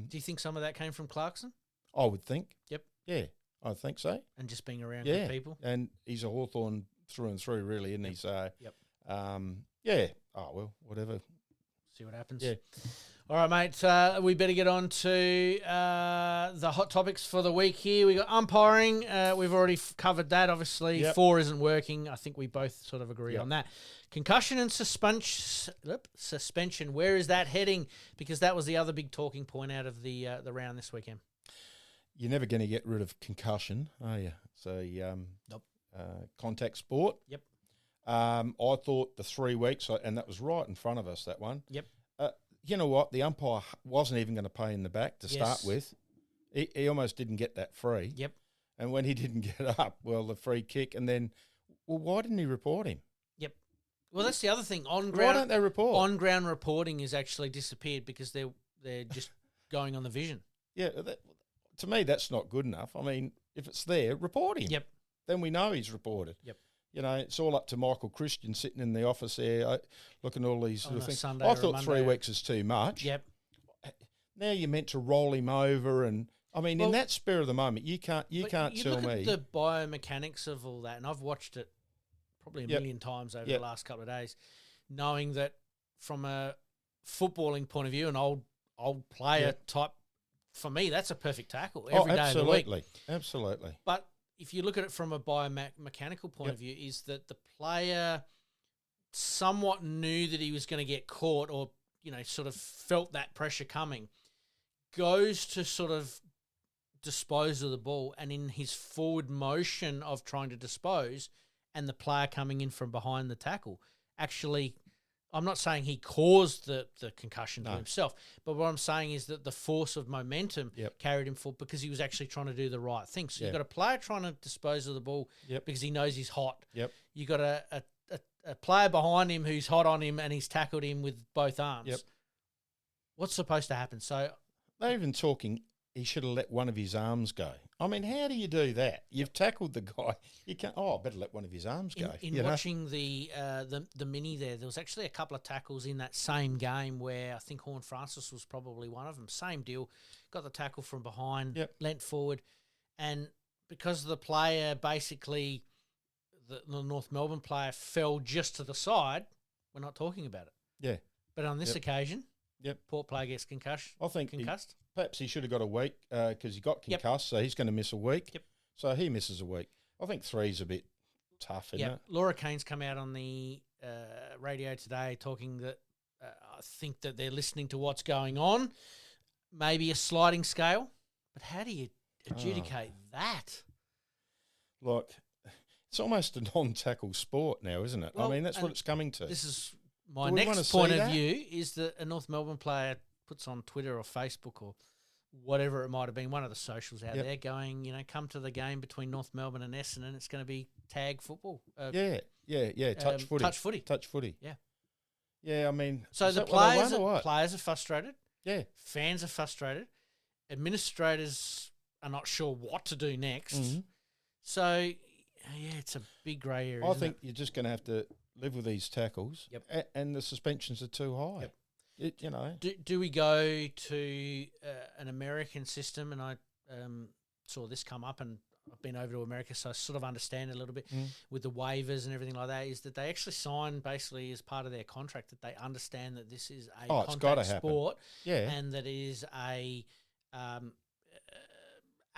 Speaker 1: do you think some of that came from Clarkson?
Speaker 2: I would think.
Speaker 1: Yep.
Speaker 2: Yeah, I think so.
Speaker 1: And just being around good people.
Speaker 2: And he's a Hawthorn through and through, really, isn't he? So,
Speaker 1: yep.
Speaker 2: Yeah. Oh well, whatever.
Speaker 1: See what happens.
Speaker 2: Yeah.
Speaker 1: All right, mate. We better get on to the hot topics for the week here. We got umpiring. We've already covered that. Obviously, 4 isn't working. I think we both sort of agree on that. Concussion and suspension. Where is that heading? Because that was the other big talking point out of the round this weekend.
Speaker 2: You're never going to get rid of concussion, are you? So,
Speaker 1: nope.
Speaker 2: Contact sport.
Speaker 1: Yep.
Speaker 2: I thought the 3 weeks, and that was right in front of us, that one.
Speaker 1: Yep.
Speaker 2: You know what? The umpire wasn't even going to pay in the back to start with. He almost didn't get that free.
Speaker 1: Yep.
Speaker 2: And when he didn't get up, well, the free kick, and then, why didn't he report him?
Speaker 1: Yep. Well, that's the other thing.
Speaker 2: Why don't they report?
Speaker 1: On-ground reporting has actually disappeared because they're just going on the vision.
Speaker 2: Yeah, to me, that's not good enough. I mean, if it's there, report him.
Speaker 1: Yep.
Speaker 2: Then we know he's reported.
Speaker 1: Yep.
Speaker 2: It's all up to Michael Christian sitting in the office there, looking at all these little things.
Speaker 1: Sunday
Speaker 2: I thought 3 weeks is too much.
Speaker 1: Yep.
Speaker 2: Now you're meant to roll him over, and I mean, in that spur of the moment, you can't tell me.
Speaker 1: You look at the biomechanics of all that, and I've watched it probably a million times over the last couple of days, knowing that from a footballing point of view, an old player type, for me, that's a perfect tackle every day of the week.
Speaker 2: Absolutely.
Speaker 1: But if you look at it from a biomechanical point of view, is that the player somewhat knew that he was going to get caught, or sort of felt that pressure coming, goes to sort of dispose of the ball, and in his forward motion of trying to dispose, and the player coming in from behind the tackle, actually, I'm not saying he caused the concussion to himself, but what I'm saying is that the force of momentum carried him forward because he was actually trying to do the right thing. So you've got a player trying to dispose of the ball because he knows he's hot.
Speaker 2: Yep.
Speaker 1: You've got a player behind him who's hot on him and he's tackled him with both arms.
Speaker 2: Yep.
Speaker 1: What's supposed to happen? So
Speaker 2: they're even talking he should have let one of his arms go. I mean, how do you do that? You've tackled the guy. You can't. Oh, I better let one of his arms go.
Speaker 1: In watching the mini there was actually a couple of tackles in that same game where I think Horn Francis was probably one of them. Same deal. Got the tackle from behind, leant forward, and because the player basically, the North Melbourne player fell just to the side, we're not talking about it.
Speaker 2: Yeah.
Speaker 1: But on this occasion, Port player gets concussed.
Speaker 2: I think
Speaker 1: concussed.
Speaker 2: Perhaps he should have got a week because he got concussed, so he's going to miss a week.
Speaker 1: Yep.
Speaker 2: So he misses a week. I think 3's a bit tough, isn't it?
Speaker 1: Laura Kane's come out on the radio today talking that I think that they're listening to what's going on. Maybe a sliding scale. But how do you adjudicate that?
Speaker 2: like, it's almost a non-tackle sport now, isn't it?
Speaker 1: Well,
Speaker 2: I mean, that's what it's coming to.
Speaker 1: This is my
Speaker 2: Do we wanna
Speaker 1: next
Speaker 2: see
Speaker 1: point of
Speaker 2: that?
Speaker 1: view is that a North Melbourne player puts on Twitter or Facebook or whatever it might have been, one of the socials out there, going, come to the game between North Melbourne and Essendon. It's going to be tag football.
Speaker 2: Yeah. Touch footy. Touch footy.
Speaker 1: Yeah.
Speaker 2: Yeah, I mean,
Speaker 1: So
Speaker 2: is
Speaker 1: the
Speaker 2: that what they
Speaker 1: players
Speaker 2: want or what?
Speaker 1: players are frustrated.
Speaker 2: Yeah.
Speaker 1: Fans are frustrated. Administrators are not sure what to do next.
Speaker 2: Mm-hmm.
Speaker 1: So, yeah, it's a big grey area.
Speaker 2: I
Speaker 1: isn't
Speaker 2: think
Speaker 1: it?
Speaker 2: you're just going to have to live with these tackles.
Speaker 1: Yep.
Speaker 2: And the suspensions are too high.
Speaker 1: Yep. Do we go to an American system? And I saw this come up, and I've been over to America, so I sort of understand a little bit with the waivers and everything like that, is that they actually sign basically as part of their contract that they understand that this is a
Speaker 2: It's gotta
Speaker 1: contact
Speaker 2: happen.
Speaker 1: sport
Speaker 2: Yeah.
Speaker 1: and that it is a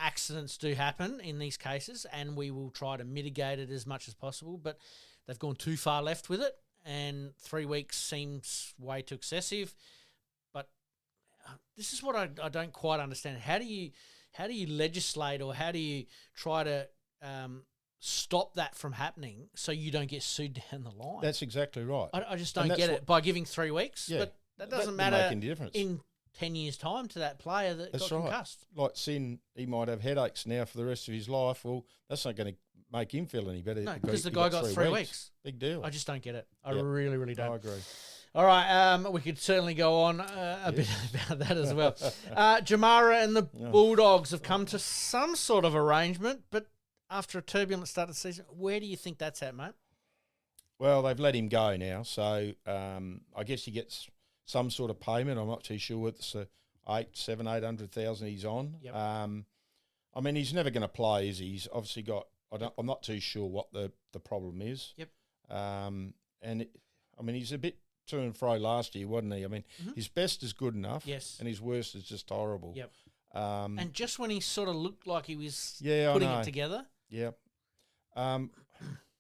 Speaker 1: accidents do happen in these cases, and we will try to mitigate it as much as possible. But they've gone too far left with it, and 3 weeks seems way too excessive. But this is what I don't quite understand. How do you legislate, or how do you try to stop that from happening so you don't get sued down the line?
Speaker 2: That's exactly right.
Speaker 1: I just
Speaker 2: And
Speaker 1: don't
Speaker 2: that's
Speaker 1: get
Speaker 2: what-
Speaker 1: it by giving 3 weeks.
Speaker 2: Yeah.
Speaker 1: But that doesn't
Speaker 2: That doesn't
Speaker 1: matter
Speaker 2: make any difference.
Speaker 1: in 10 years' time to that player that
Speaker 2: That's
Speaker 1: got
Speaker 2: right.
Speaker 1: concussed.
Speaker 2: Like Sin, he might have headaches now for the rest of his life. Well, that's not going to make him feel any better.
Speaker 1: No,
Speaker 2: He
Speaker 1: because the
Speaker 2: he
Speaker 1: guy got 3 weeks.
Speaker 2: Big deal.
Speaker 1: I just don't get it. I
Speaker 2: Yep.
Speaker 1: really, really don't.
Speaker 2: I agree.
Speaker 1: All right, we could certainly go on a bit about that as well. Jamara and the Bulldogs have come to some sort of arrangement, but after a turbulent start of the season, where do you think that's at, mate?
Speaker 2: Well, they've let him go now, so I guess he gets some sort of payment. I'm not too sure. It's 800,000 he's on.
Speaker 1: Yep.
Speaker 2: I mean, he's never going to play, is he? He's obviously got. I'm not too sure what the problem is.
Speaker 1: Yep.
Speaker 2: He's a bit to and fro last year, wasn't he? I mean, his best is good enough.
Speaker 1: Yes.
Speaker 2: And his worst is just horrible.
Speaker 1: Yep.
Speaker 2: Um,
Speaker 1: And just when he sort of looked like he was
Speaker 2: Yeah, I
Speaker 1: putting
Speaker 2: know.
Speaker 1: it together,
Speaker 2: Yeah.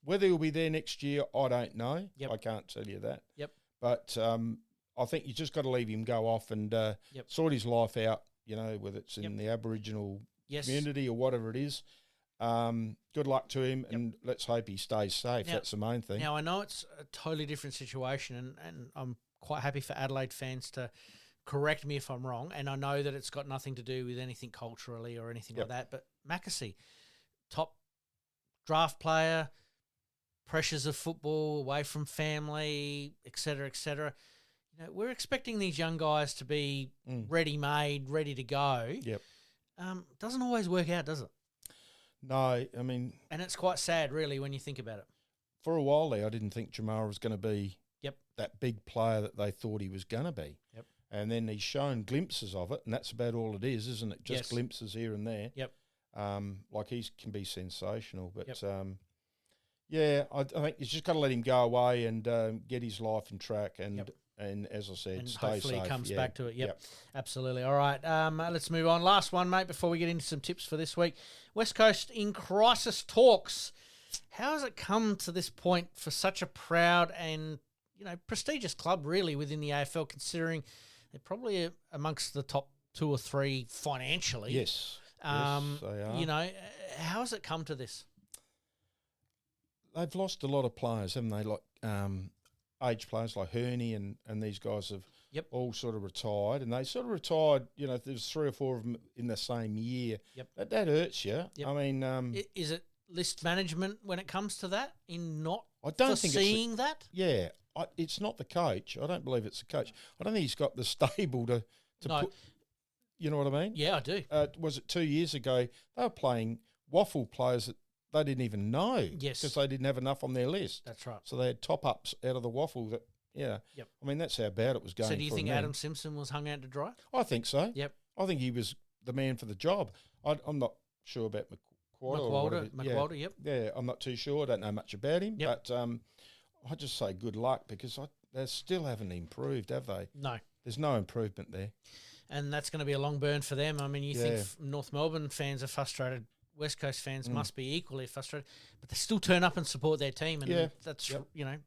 Speaker 2: Whether he'll be there next year, I don't know.
Speaker 1: Yep.
Speaker 2: I can't tell you that.
Speaker 1: Yep.
Speaker 2: But I think you just got to leave him go off and sort his life out, whether it's in the Aboriginal
Speaker 1: yes.
Speaker 2: community or whatever it is. Good luck to him, and let's hope he stays safe.
Speaker 1: Now-
Speaker 2: That's the main thing.
Speaker 1: Now, I know it's a totally different situation, and I'm quite happy for Adelaide fans to correct me if I'm wrong, and I know that it's got nothing to do with anything culturally or anything like that, but Mackesy, top draft player, pressures of football, away from family, et cetera, et cetera. We're expecting these young guys to be ready-made, ready to go.
Speaker 2: Yep.
Speaker 1: Doesn't always work out, does it?
Speaker 2: No, I mean,
Speaker 1: And it's quite sad, really, when you think about it.
Speaker 2: for a while there, I didn't think Jamara was going to be
Speaker 1: Yep.
Speaker 2: that big player that they thought he was going to be.
Speaker 1: Yep.
Speaker 2: And then he's shown glimpses of it, and that's about all it is, isn't it? Just
Speaker 1: Yes.
Speaker 2: glimpses here and there.
Speaker 1: Yep.
Speaker 2: Like he can be sensational, but
Speaker 1: Yep.
Speaker 2: I think you just got to let him go away and get his life in track, and as I said,
Speaker 1: And
Speaker 2: stay
Speaker 1: hopefully
Speaker 2: safe.
Speaker 1: he comes
Speaker 2: Yeah.
Speaker 1: back to it. Yep, absolutely. All right, let's move on. Last one, mate, before we get into some tips for this week. West Coast in crisis talks. How has it come to this point for such a proud and prestigious club, really, within the AFL, considering they're probably amongst the top 2 or 3 financially?
Speaker 2: Yes. Yes, they are.
Speaker 1: How has it come to this?
Speaker 2: They've lost a lot of players, haven't they? Like age players like Herney and these guys have all sort of retired, and they sort of retired. There's 3 or 4 of them in the same year.
Speaker 1: Yep.
Speaker 2: That hurts you.
Speaker 1: Yep.
Speaker 2: I mean,
Speaker 1: Is it list management when it comes to that, in not
Speaker 2: I don't think
Speaker 1: foreseeing that?
Speaker 2: Yeah, it's not the coach. I don't believe it's the coach. I don't think he's got the stable to
Speaker 1: No.
Speaker 2: put. You know what I mean?
Speaker 1: Yeah, I do.
Speaker 2: Was it 2 years ago? They were playing waffle players that they didn't even know.
Speaker 1: Yes.
Speaker 2: Because they didn't have enough on their list.
Speaker 1: That's right.
Speaker 2: So they had top-ups out of the waffle that,
Speaker 1: Yep.
Speaker 2: I mean, that's how bad it was going
Speaker 1: So do you
Speaker 2: for
Speaker 1: think
Speaker 2: them.
Speaker 1: Adam Simpson was hung out to dry?
Speaker 2: I think so.
Speaker 1: Yep.
Speaker 2: I think he was the man for the job. I'm not sure about
Speaker 1: McWalter, yep.
Speaker 2: Yeah, I'm not too sure. I don't know much about him.
Speaker 1: Yep.
Speaker 2: But I just say good luck because they still haven't improved, have they?
Speaker 1: No.
Speaker 2: There's no improvement there.
Speaker 1: And that's going to be a long burn for them. I mean, you think North Melbourne fans are frustrated. West Coast fans must be equally frustrated, but they still turn up and support their team, and that's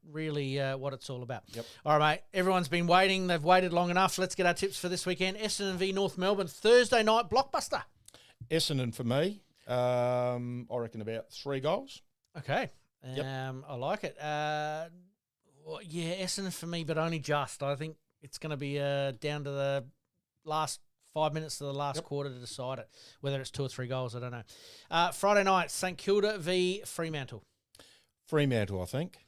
Speaker 1: really what it's all about.
Speaker 2: Yep.
Speaker 1: All right, mate. Everyone's been waiting. They've waited long enough. Let's get our tips for this weekend. Essendon v North Melbourne, Thursday night blockbuster.
Speaker 2: Essendon for me. I reckon about 3 goals.
Speaker 1: Okay.
Speaker 2: Yep.
Speaker 1: I like it. Essendon for me, but only just. I think it's going to be down to the last 5 minutes of the last quarter to decide it. Whether it's 2 or 3 goals, I don't know. Friday night, St Kilda v Fremantle.
Speaker 2: Fremantle, I think.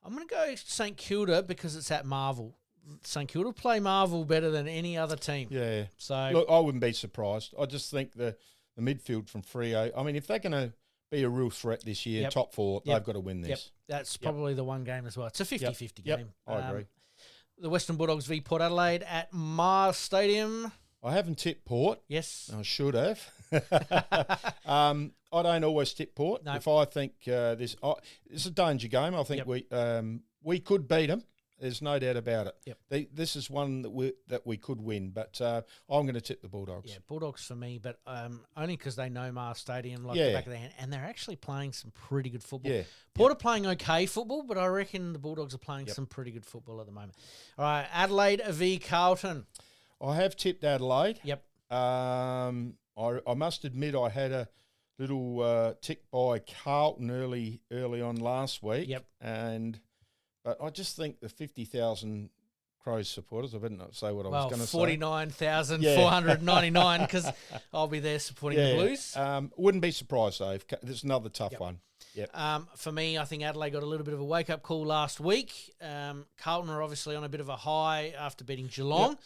Speaker 1: I'm going to go St Kilda because it's at Marvel. St Kilda play Marvel better than any other team.
Speaker 2: Yeah.
Speaker 1: So
Speaker 2: look, I wouldn't be surprised. I just think the midfield from Freo, I mean, if they're going to be a real threat this year, top 4, they've got to win this.
Speaker 1: Yep. That's probably the one game as well. It's a 50-50 game.
Speaker 2: I agree.
Speaker 1: The Western Bulldogs v Port Adelaide at Mars Stadium.
Speaker 2: I haven't tipped Port.
Speaker 1: Yes.
Speaker 2: I should have. I don't always tip Port.
Speaker 1: No.
Speaker 2: If I think it's a danger game, I think we could beat them. There's no doubt about it.
Speaker 1: Yep.
Speaker 2: This is one that we could win, but I'm going to tip the Bulldogs.
Speaker 1: Yeah, Bulldogs for me, but only because they know Mars Stadium like the back of their hand, and they're actually playing some pretty good football. Yeah. Port are playing okay football, but I reckon the Bulldogs are playing some pretty good football at the moment. All right, Adelaide v Carlton.
Speaker 2: I have tipped Adelaide.
Speaker 1: Yep.
Speaker 2: I must admit I had a little tick by Carlton early on last week.
Speaker 1: Yep.
Speaker 2: But I just think the 50,000 Crows supporters, I better not say what I was going to say.
Speaker 1: 49,499 because I'll be there supporting the Blues.
Speaker 2: Wouldn't be surprised though. There's another tough one. Yep.
Speaker 1: For me, I think Adelaide got a little bit of a wake-up call last week. Carlton are obviously on a bit of a high after beating Geelong. Yep.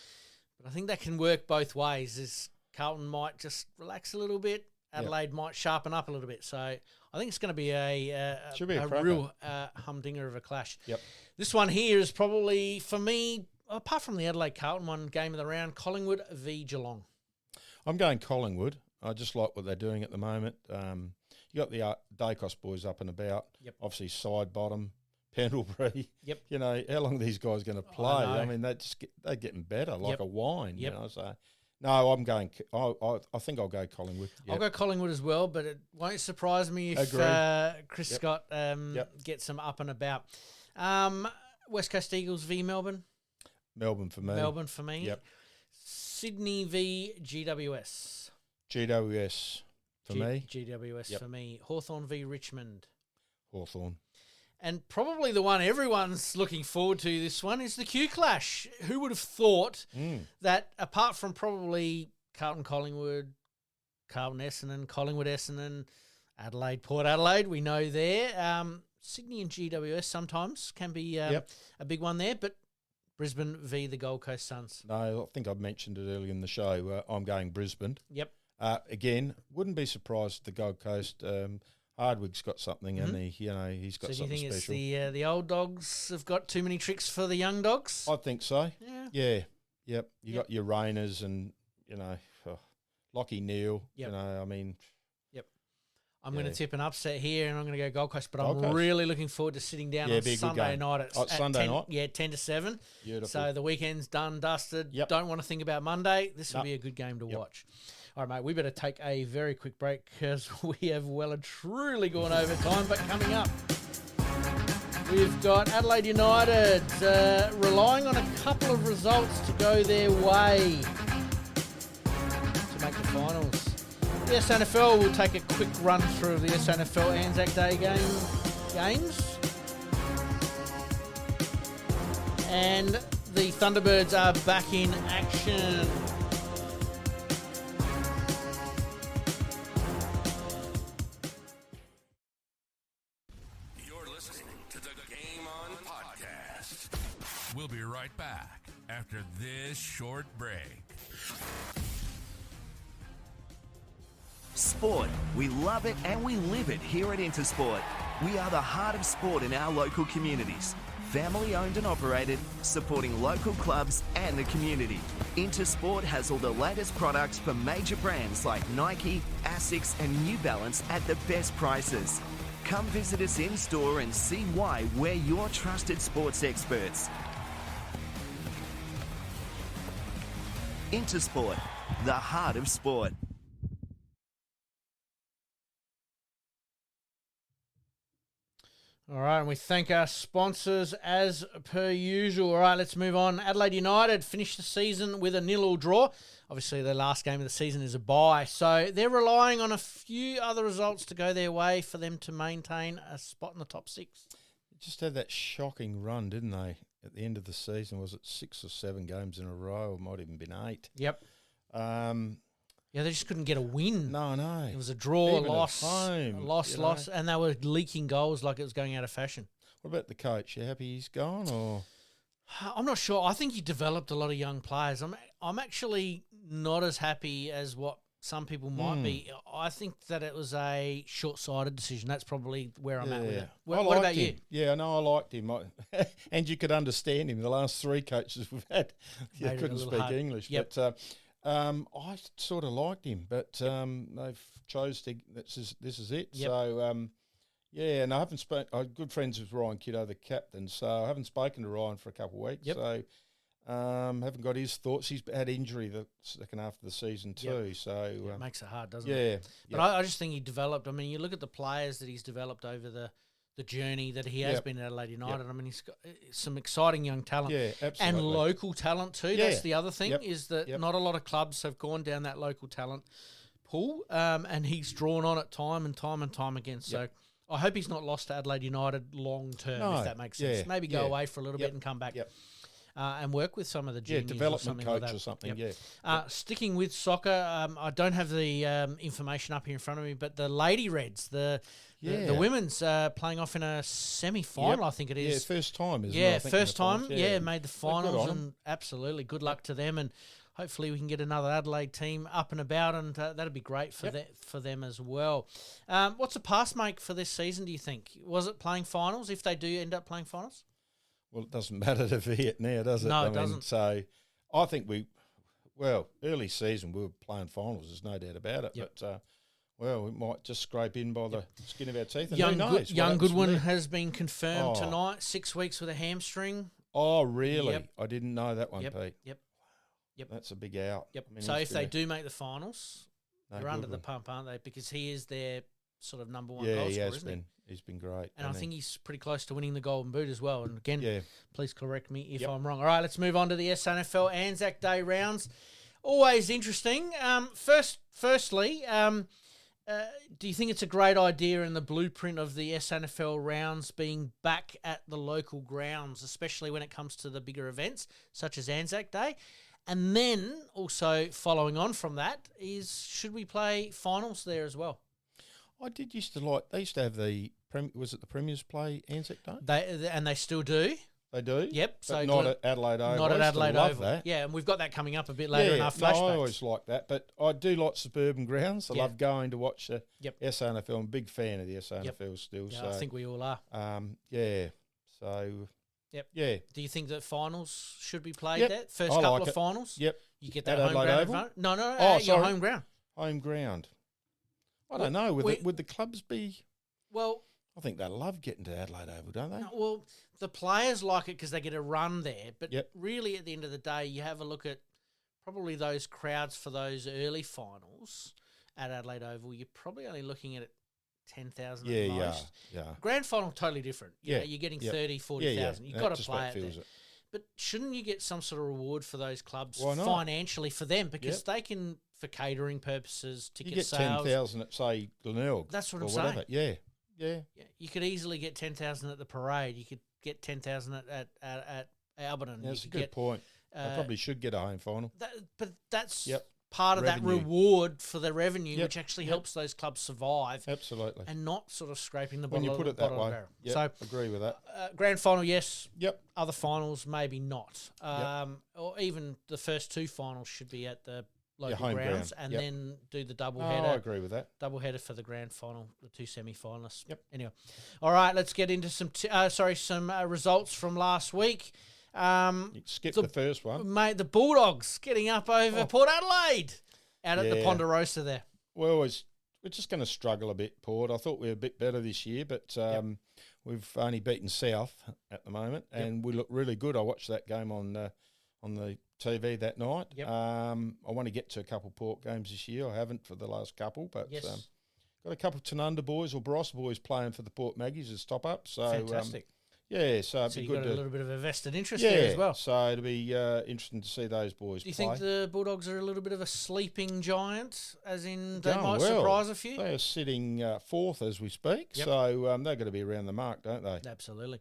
Speaker 1: But I think that can work both ways. Carlton might just relax a little bit. Adelaide might sharpen up a little bit. So I think it's going to be a real humdinger of a clash.
Speaker 2: Yep.
Speaker 1: This one here is probably, for me, apart from the Adelaide-Carlton one, game of the round, Collingwood v Geelong.
Speaker 2: I'm going Collingwood. I just like what they're doing at the moment. You got the Dacos boys up and about.
Speaker 1: Yep.
Speaker 2: Obviously, side bottom, Pendlebury.
Speaker 1: Yep.
Speaker 2: You know, how long are these guys going to play? I mean, they're getting better like a wine.
Speaker 1: Yep.
Speaker 2: You know, so... No, I'm going. I think I'll go Collingwood. Yep.
Speaker 1: I'll go Collingwood as well, but it won't surprise me if Chris Scott gets some up and about. West Coast Eagles v Melbourne.
Speaker 2: Melbourne for me.
Speaker 1: Yep. Sydney v GWS.
Speaker 2: GWS for me.
Speaker 1: GWS for me. Hawthorn v Richmond.
Speaker 2: Hawthorn.
Speaker 1: And probably the one everyone's looking forward to this one is the Q Clash. Who would have thought that apart from probably Carlton Collingwood, Carlton Essendon, Collingwood Essendon, Adelaide Port Adelaide, we know there. Sydney and GWS sometimes can be a big one there, but Brisbane v the Gold Coast Suns.
Speaker 2: No, I think I mentioned it earlier in the show. I'm going Brisbane.
Speaker 1: Yep.
Speaker 2: Again, wouldn't be surprised if the Gold Coast... Hardwick's got something, and he's got something special. So do you
Speaker 1: think the old dogs have got too many tricks for the young dogs?
Speaker 2: I think so. Yeah. Yep. You got your Rainers and, Lockie Neal.
Speaker 1: Yep.
Speaker 2: I mean...
Speaker 1: Yep. I'm going to tip an upset here, and I'm going to go Gold Coast, but I'm really looking forward to sitting down on Sunday night at
Speaker 2: Sunday
Speaker 1: 10,
Speaker 2: night?
Speaker 1: Yeah, 10 to 7.
Speaker 2: Beautiful.
Speaker 1: So the weekend's done, dusted.
Speaker 2: Yep.
Speaker 1: Don't want to think about Monday. This will be a good game to watch. All right, mate, we better take a very quick break because we have well and truly gone over time. But coming up, we've got Adelaide United relying on a couple of results to go their way to make the finals. The SANFL will take a quick run through of the SANFL Anzac Day games. And the Thunderbirds are back in action.
Speaker 3: We'll be right back after this short break.
Speaker 4: Sport. We love it and we live it here at INTERSPORT. We are the heart of sport in our local communities. Family owned and operated, supporting local clubs and the community. INTERSPORT has all the latest products for major brands like Nike, Asics and New Balance at the best prices. Come visit us in store and see why we're your trusted sports experts. INTERSPORT, the heart of sport.
Speaker 1: All right, and we thank our sponsors as per usual. All right, let's move on. Adelaide United finished the season with a 0-0 draw. Obviously, their last game of the season is a bye, so they're relying on a few other results to go their way for them to maintain a spot in the top 6.
Speaker 2: They just had that shocking run, didn't they? At the end of the season, was it 6 or 7 games in a row? It might even been 8.
Speaker 1: Yep. Yeah, they just couldn't get a win.
Speaker 2: No.
Speaker 1: It was a draw,
Speaker 2: Even
Speaker 1: loss,
Speaker 2: at home,
Speaker 1: loss, and they were leaking goals like it was going out of fashion.
Speaker 2: What about the coach? You happy he's gone, or?
Speaker 1: I'm not sure. I think he developed a lot of young players. I'm actually not as happy as what some people might be. I think that it was a short-sighted decision. That's probably where I'm at with it. What about you?
Speaker 2: Yeah, no, I liked him. And you could understand him. The last 3 coaches we've had, you couldn't speak English.
Speaker 1: Yep.
Speaker 2: But I sort of liked him, but they've chose to. This is it.
Speaker 1: Yep.
Speaker 2: So and I haven't spoken. I'm good friends with Ryan Kiddo, the captain. So I haven't spoken to Ryan for a couple of weeks.
Speaker 1: Yep.
Speaker 2: So haven't got his thoughts. He's had injury the second half of the season too. So
Speaker 1: it makes it hard, doesn't it?
Speaker 2: Yeah.
Speaker 1: But I just think he developed. I mean, you look at the players that he's developed over the journey that he has been at Adelaide United. I mean, he's got some exciting young talent.
Speaker 2: Yeah, absolutely.
Speaker 1: And local talent too.
Speaker 2: Yeah.
Speaker 1: That's the other thing, is that not a lot of clubs have gone down that local talent pool, and he's drawn on it time and time again. So I hope he's not lost to Adelaide United long term, if that makes sense. Maybe go away for a little bit and come back. And work with some of the juniors,
Speaker 2: development coach
Speaker 1: like
Speaker 2: or something.
Speaker 1: Sticking with soccer, I don't have the information up here in front of me, but the Lady Reds, the women's playing off in a semi-final, I think it is.
Speaker 2: Yeah, first time, isn't it?
Speaker 1: Yeah, first time.
Speaker 2: Yeah,
Speaker 1: made the finals, and absolutely good luck to them. And hopefully we can get another Adelaide team up and about, and that'd be great for for them as well. What's a pass make for this season, do you think? Was it playing finals, if they do end up playing finals?
Speaker 2: Well, it doesn't matter to it now, does it?
Speaker 1: No, it doesn't.
Speaker 2: So I think early season we were playing finals, there's no doubt about it. But, we might just scrape in by the skin of our teeth. And who knows?
Speaker 1: Young Goodwin has been confirmed tonight, 6 weeks with a hamstring.
Speaker 2: Oh, really? I didn't know that one, Pete.
Speaker 1: Yep.
Speaker 2: That's a big out.
Speaker 1: Yep. I mean, so if they do make the finals, they're under the pump, aren't they? Because he is their sort of number one goal scorer, isn't he?
Speaker 2: He's been great.
Speaker 1: And I think he's pretty close to winning the Golden Boot as well. And again, please correct me if I'm wrong. All right, let's move on to the SANFL Anzac Day rounds. Always interesting. Firstly, do you think it's a great idea in the blueprint of the SANFL rounds being back at the local grounds, especially when it comes to the bigger events such as Anzac Day? And then also following on from that is, should we play finals there as well?
Speaker 2: I did used to like. They used to have the was it the Premiers play Anzac Day?
Speaker 1: They still do.
Speaker 2: They do.
Speaker 1: Yep.
Speaker 2: But
Speaker 1: So
Speaker 2: not at Adelaide Oval.
Speaker 1: Not at Adelaide Oval.
Speaker 2: That.
Speaker 1: Yeah, and we've got that coming up a bit later in our flashbacks.
Speaker 2: I always like that, but I do like suburban grounds. I love going to watch the SANFL. I'm a big fan of the SANFL still.
Speaker 1: Yeah,
Speaker 2: so
Speaker 1: I think we all are.
Speaker 2: So.
Speaker 1: Yep.
Speaker 2: Yeah.
Speaker 1: Do you think that finals should be played there? First
Speaker 2: I
Speaker 1: couple
Speaker 2: like
Speaker 1: of finals?
Speaker 2: Yep.
Speaker 1: You get that
Speaker 2: at
Speaker 1: home
Speaker 2: Adelaide
Speaker 1: ground
Speaker 2: Oval?
Speaker 1: advantage? No,
Speaker 2: Oh,
Speaker 1: your home ground.
Speaker 2: Home ground. I don't know. Would the clubs be?
Speaker 1: Well,
Speaker 2: I think they love getting to Adelaide Oval, don't they?
Speaker 1: Well, the players like it because they get a run there. But really, at the end of the day, you have a look at probably those crowds for those early finals at Adelaide Oval. You're probably only looking at 10,000 at most.
Speaker 2: Yeah.
Speaker 1: Grand final, totally different.
Speaker 2: Yeah.
Speaker 1: You're getting 30, 40,000. You've got to play it there. But shouldn't you get some sort of reward for those clubs financially for them? Because they can, for catering purposes, ticket sales.
Speaker 2: You get 10,000 at, say, Glenelg.
Speaker 1: That's what I'm saying.
Speaker 2: Yeah.
Speaker 1: You could easily get 10,000 at the parade. You could get 10,000 at Alberton.
Speaker 2: That's a good point. I probably should get a home final.
Speaker 1: But that's part of that reward for the revenue, which actually helps those clubs survive.
Speaker 2: Absolutely.
Speaker 1: And not sort of scraping the
Speaker 2: when
Speaker 1: bottom
Speaker 2: you put it that way.
Speaker 1: Yep, so
Speaker 2: agree with that.
Speaker 1: Grand final, yes.
Speaker 2: Yep.
Speaker 1: Other finals, maybe not. Or even the first 2 finals should be at the local grounds and then do the double header.
Speaker 2: I agree with that.
Speaker 1: Double header for the grand final, the 2 semi-finalists. Yep. Anyway, all right, let's get into some results from last week.
Speaker 2: You skip the first one.
Speaker 1: Mate, the Bulldogs getting up over Port Adelaide out at the Ponderosa there.
Speaker 2: Well, we're just going to struggle a bit, Port. I thought we were a bit better this year, but we've only beaten South at the moment, and we look really good. I watched that game on the TV that night. Yep. I want to get to a couple Port games this year. I haven't for the last couple, but got a couple of Tanunda boys or Barossa boys playing for the Port Maggies as top up. So
Speaker 1: Fantastic.
Speaker 2: Yeah, so it'd
Speaker 1: So
Speaker 2: be
Speaker 1: you've
Speaker 2: good
Speaker 1: got
Speaker 2: to
Speaker 1: a little bit of a vested interest there as well.
Speaker 2: So it'll be interesting to see those boys
Speaker 1: Do you
Speaker 2: play.
Speaker 1: think the Bulldogs are a little bit of a sleeping giant, as in they
Speaker 2: Going
Speaker 1: might
Speaker 2: well.
Speaker 1: surprise a few?
Speaker 2: They are sitting fourth as we speak,
Speaker 1: Yep.
Speaker 2: so they're going to be around the mark, don't they?
Speaker 1: Absolutely.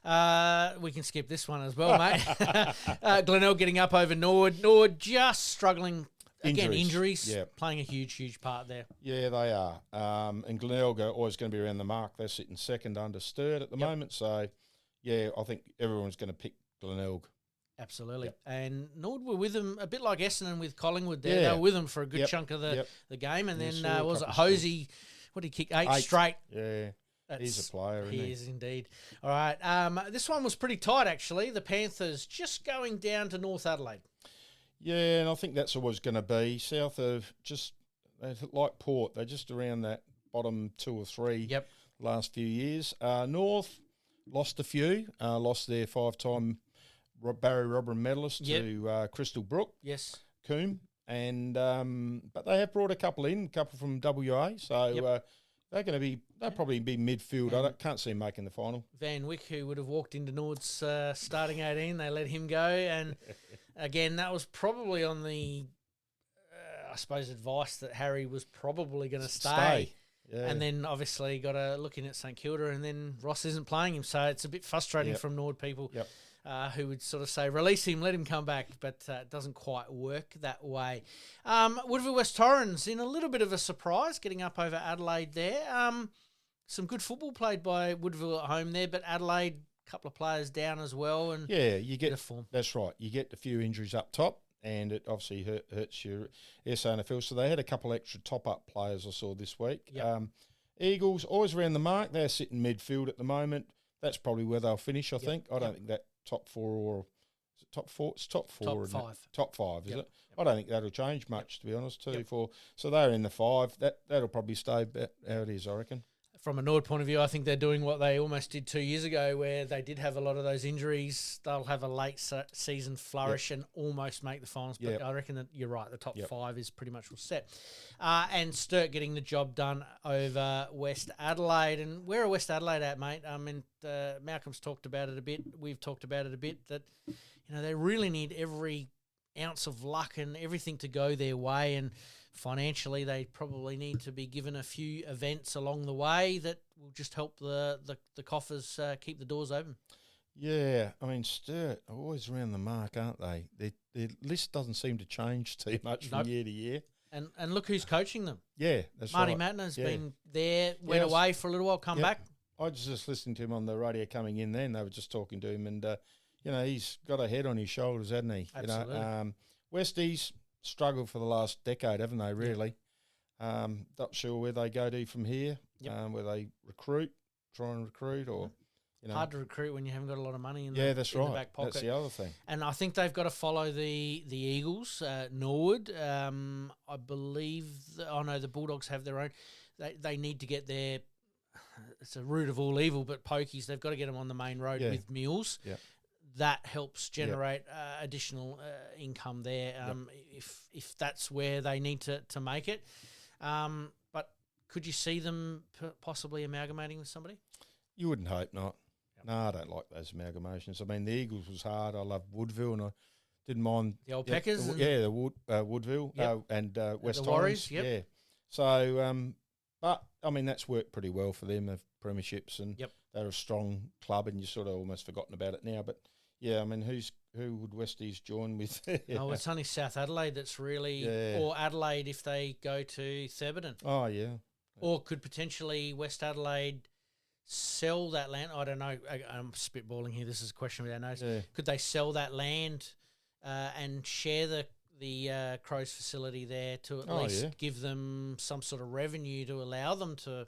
Speaker 1: We can skip this one as well, mate. Glenelg getting up over Norwood. Norwood just struggling. Again, injuries
Speaker 2: Yep.
Speaker 1: playing a huge part there.
Speaker 2: Yeah, they are. And Glenelg are always going to be around the mark. They're sitting second under Sturt at the moment, so yeah, I think everyone's going to pick Glenelg.
Speaker 1: Absolutely.
Speaker 2: Yep.
Speaker 1: And Norwood were with them, a bit like Essendon with Collingwood there.
Speaker 2: Yeah.
Speaker 1: They were with them for a good
Speaker 2: Yep.
Speaker 1: chunk of the game. And
Speaker 2: Yeah,
Speaker 1: then,
Speaker 2: saw a
Speaker 1: was it
Speaker 2: couple of
Speaker 1: Hosey? What did he kick? Eight straight.
Speaker 2: Yeah, he's a player, isn't he?
Speaker 1: He is indeed. All right. This one was pretty tight, actually. The Panthers just going down to North Adelaide.
Speaker 2: Yeah, and I think that's always going to be south of just like Port. They're just around that bottom 2 or 3 last few years. North lost a few, lost their 5-time Barry Robin medalist to Crystal Brook.
Speaker 1: Yes.
Speaker 2: Coombe. And but they have brought a couple from WA, so they'll probably be midfield. I can't see them making the final.
Speaker 1: Van Wyck, who would have walked into Nord's starting 18, they let him go. And again, that was probably on the, I suppose, advice that Harry was probably going to stay.
Speaker 2: Yeah.
Speaker 1: And then obviously got to look in at St Kilda, and then Ross isn't playing him. So it's a bit frustrating from Nord people. Who would sort of say, release him, let him come back, but it doesn't quite work that way. Woodville West Torrens in a little bit of a surprise, getting up over Adelaide there. Some good football played by Woodville at home there, but Adelaide, a couple of players down as well. And
Speaker 2: you get
Speaker 1: form.
Speaker 2: That's right. You get a few injuries up top, and it obviously hurts your SANFL. So they had a couple extra top-up players I saw this week.
Speaker 1: Yep.
Speaker 2: Eagles, always around the mark. They're sitting midfield at the moment. That's probably where they'll finish, I think. I don't think that top 4 or is it top 4? It's top 4.
Speaker 1: Top
Speaker 2: isn't
Speaker 1: 5.
Speaker 2: It? Top 5, is it?
Speaker 1: Yep.
Speaker 2: I don't think that'll change much, to be honest. 2, 4. So they're in the 5. That'll probably stay how it is, I reckon.
Speaker 1: From a Nord point of view, I think they're doing what they almost did 2 years ago, where they did have a lot of those injuries. They'll have a late season flourish and almost make the finals. But I reckon that you're right. The top 5 is pretty much all set. And Sturt getting the job done over West Adelaide. And where are West Adelaide at, mate? I mean, Malcolm's talked about it a bit. We've talked about it a bit. That they really need every ounce of luck and everything to go their way. And financially, they probably need to be given a few events along the way that will just help the coffers keep the doors open.
Speaker 2: Yeah, I mean, Sturt are always around the mark, aren't they? Their list doesn't seem to change too much from year to year.
Speaker 1: And look who's coaching them.
Speaker 2: Yeah, that's
Speaker 1: Marty
Speaker 2: right.
Speaker 1: Matner's been there, went away for a little while, come back.
Speaker 2: I was just listening to him on the radio coming in then. They were just talking to him, and, he's got a head on his shoulders, hasn't he?
Speaker 1: Absolutely.
Speaker 2: Westies struggled for the last decade, haven't they, really? Not sure where they go to from here, where they try and recruit, or...
Speaker 1: Hard to recruit when you haven't got a lot of money in,
Speaker 2: that's
Speaker 1: the back pocket.
Speaker 2: That's the other thing.
Speaker 1: And I think they've got to follow the Eagles, Norwood. I believe, the Bulldogs have their own. They need to get their, it's a root of all evil, but pokies, they've got to get them on the main road with mules.
Speaker 2: Yeah.
Speaker 1: That helps generate additional income there if that's where they need to make it. But could you see them possibly amalgamating with somebody?
Speaker 2: You wouldn't hope not. No, I don't like those amalgamations. I mean, the Eagles was hard. I love Woodville, and I didn't mind
Speaker 1: the old Packers.
Speaker 2: The Woodville and West
Speaker 1: the Warriors.
Speaker 2: Torrens. Yeah. So, but I mean, that's worked pretty well for them. They've premierships, and they're a strong club, and you sort of almost forgotten about it now. But yeah, I mean, who would Westies join with?
Speaker 1: It's only South Adelaide that's really, or Adelaide if they go to Thebarton.
Speaker 2: Oh yeah.
Speaker 1: Or could potentially West Adelaide sell that land? I don't know. I'm spitballing here. This is a question without notes. Yeah. Could they sell that land and share the Crows facility there to at least give them some sort of revenue to allow them to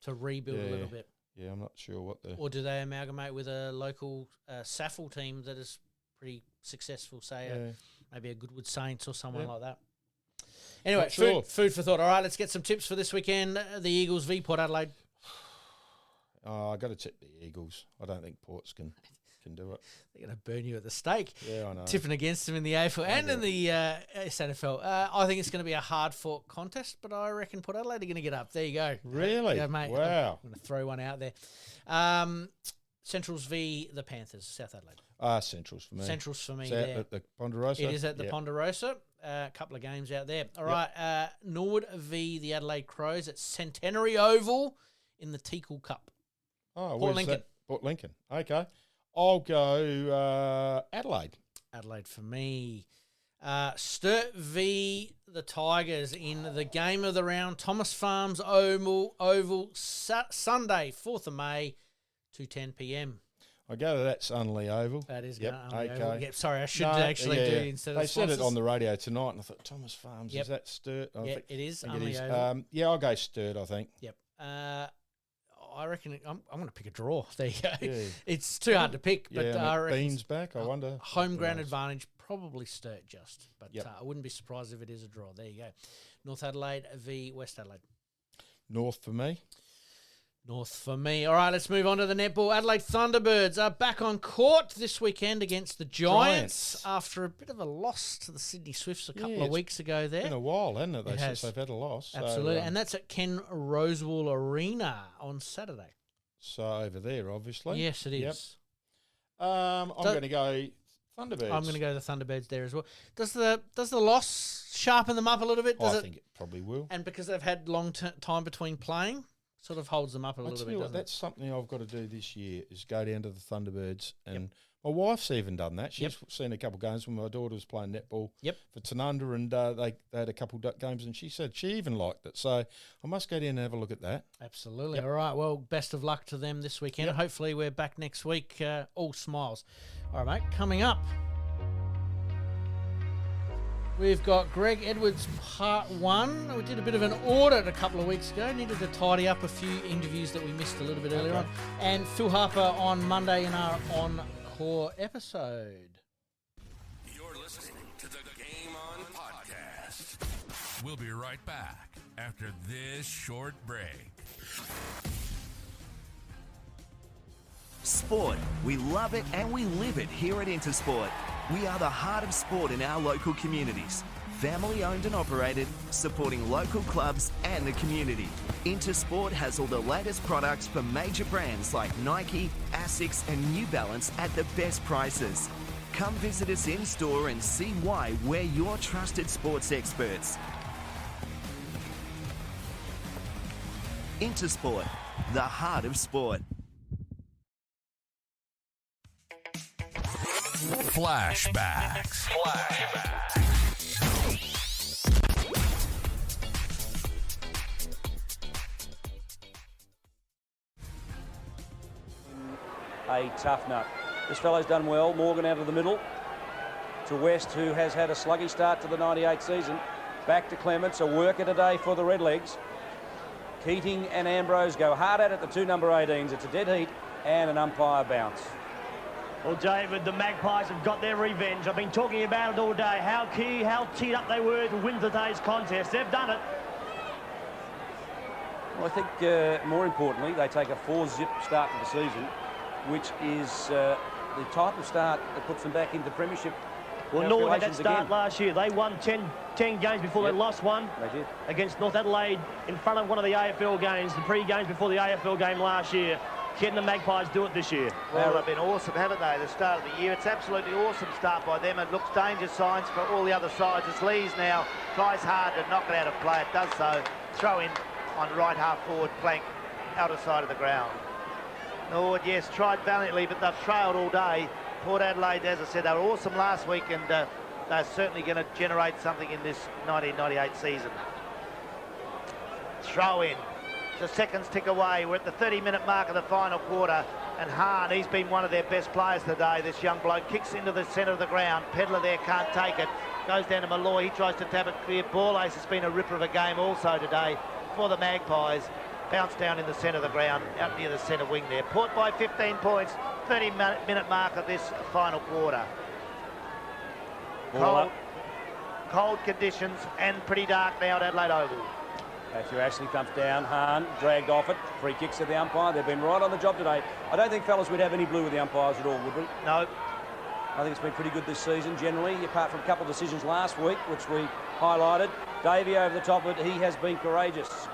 Speaker 1: rebuild a little bit?
Speaker 2: Yeah, I'm not sure what the...
Speaker 1: Or do they amalgamate with a local SANFL team that is pretty successful, say maybe a Goodwood Saints or someone like that? Anyway, food for thought. All right, let's get some tips for this weekend. The Eagles v Port Adelaide.
Speaker 2: I got to tip the Eagles. I don't think Ports can can do it.
Speaker 1: They're going to burn you at the stake.
Speaker 2: Yeah, I know.
Speaker 1: Tipping against them in the AFL and in the SANFL. I think it's going to be a hard-fought contest, but I reckon Port Adelaide are going to get up. There you go.
Speaker 2: Really?
Speaker 1: Yeah, mate.
Speaker 2: Wow.
Speaker 1: I'm going to throw one out there. Centrals v the Panthers, South Adelaide.
Speaker 2: Centrals for me.
Speaker 1: Centrals for me
Speaker 2: Is
Speaker 1: there.
Speaker 2: at the Ponderosa?
Speaker 1: It is at the Ponderosa. A couple of games out there. All right. Norwood v the Adelaide Crows at Centenary Oval in the Teakle Cup.
Speaker 2: Oh,
Speaker 1: Port Lincoln.
Speaker 2: Port Lincoln. Okay. I'll go Adelaide.
Speaker 1: Adelaide for me. Sturt v the Tigers in the game of the round. Thomas Farms Oval Sunday, 4th of May, 2:10 p.m.
Speaker 2: I go to that Sunley Oval.
Speaker 1: That is
Speaker 2: Yep.
Speaker 1: Unley
Speaker 2: Okay.
Speaker 1: Oval. Yep, sorry, I should actually do instead of
Speaker 2: They said
Speaker 1: sponsors.
Speaker 2: it on the radio tonight, and I thought, Thomas Farms, is that Sturt?
Speaker 1: Yeah, it is
Speaker 2: think
Speaker 1: Unley
Speaker 2: it is.
Speaker 1: Oval.
Speaker 2: Yeah, I'll go Sturt, I think.
Speaker 1: Yep. I reckon I'm going to pick a draw. There you go.
Speaker 2: Yeah.
Speaker 1: It's too hard to pick, but
Speaker 2: Yeah,
Speaker 1: I reckon
Speaker 2: Beans back, I wonder.
Speaker 1: home ground
Speaker 2: Nice.
Speaker 1: advantage, probably Sturt just. But I wouldn't be surprised if it is a draw. There you go. North Adelaide v West Adelaide.
Speaker 2: North for me.
Speaker 1: North for me. All right, let's move on to the netball. Adelaide Thunderbirds are back on court this weekend against the Giants after a bit of a loss to the Sydney Swifts a couple of weeks ago there.
Speaker 2: It's been a while, hasn't it,
Speaker 1: It has.
Speaker 2: since they've had a loss.
Speaker 1: Absolutely,
Speaker 2: So,
Speaker 1: and that's at Ken Rosewall Arena on Saturday.
Speaker 2: so over there, obviously.
Speaker 1: Yes, it is.
Speaker 2: Yep. I'm going to go Thunderbirds.
Speaker 1: I'm going to go the Thunderbirds there as well. Does the loss sharpen them up a little bit?
Speaker 2: I think it probably will.
Speaker 1: And because they've had long time between playing, sort of holds them up a little bit, doesn't
Speaker 2: That's something I've got to do this year, is go down to the Thunderbirds. And my wife's even done that. She's seen a couple of games when my daughter was playing netball for Tanunda, and they had a couple of games, and she said she even liked it. So I must go down and have a look at that.
Speaker 1: Absolutely. All right, well, best of luck to them this weekend. And hopefully we're back next week, all smiles. All right, mate, coming up, we've got Greg Edwards Part 1. We did a bit of an audit a couple of weeks ago. Needed to tidy up a few interviews that we missed a little bit earlier on. And Phil Harper on Monday in our Encore episode.
Speaker 3: You're listening to the Game On Podcast. We'll be right back after this short break.
Speaker 4: Sport. We love it and we live it here at INTERSPORT. We are the heart of sport in our local communities. Family owned and operated, supporting local clubs and the community. INTERSPORT has all the latest products for major brands like Nike, ASICS and New Balance at the best prices. Come visit us in store and see why we're your trusted sports experts. INTERSPORT, the heart of sport.
Speaker 3: Flashbacks.
Speaker 5: A tough nut. This fellow's done well. Morgan out of the middle to West, who has had a sluggy start to the 98 season. Back to Clements, a worker today for the Redlegs. Keating and Ambrose go hard at it, the two number 18s. It's a dead heat and an umpire bounce.
Speaker 6: Well, David, the Magpies have got their revenge. I've been talking about it all day, how teed up they were to win today's contest. They've done it.
Speaker 5: Well, I think more importantly, they take a 4-zip start to the season, which is the type of start that puts them back into premiership.
Speaker 6: Well, Norwood had that start
Speaker 5: again.
Speaker 6: last year. They won 10 games before they lost one.
Speaker 5: They did.
Speaker 6: Against North Adelaide in front of one of the AFL games, the pre-games before the AFL game last year. Can the Magpies do it this year?
Speaker 7: Well, they've been awesome, haven't they, the start of the year? It's absolutely awesome start by them. It looks danger signs for all the other sides. As Lees now tries hard to knock it out of play. It does so. Throw in on right half forward flank, outer side of the ground. Norwood, yes, tried valiantly, but they've trailed all day. Port Adelaide, as I said, they were awesome last week, and they're certainly going to generate something in this 1998 season. Throw in. The seconds tick away. We're at the 30-minute mark of the final quarter, and Hahn, he's been one of their best players today. This young bloke kicks into the centre of the ground. Pedler there can't take it. Goes down to Malloy. He tries to tap it clear. Ball Ace has been a ripper of a game also today for the Magpies. Bounce down in the centre of the ground, out near the centre wing there. Port by 15 points. 30-minute mark of this final quarter. Cold conditions and pretty dark now at Adelaide Oval.
Speaker 5: Matthew Ashley comes down. Hahn dragged off it. Free kicks to the umpire. They've been right on the job today. I don't think, fellas, we'd have any blue with the umpires at all, would we?
Speaker 7: No.
Speaker 5: I think it's been pretty good this season generally, apart from a couple of decisions last week, which we highlighted. Davey over the top of it, he has been courageous.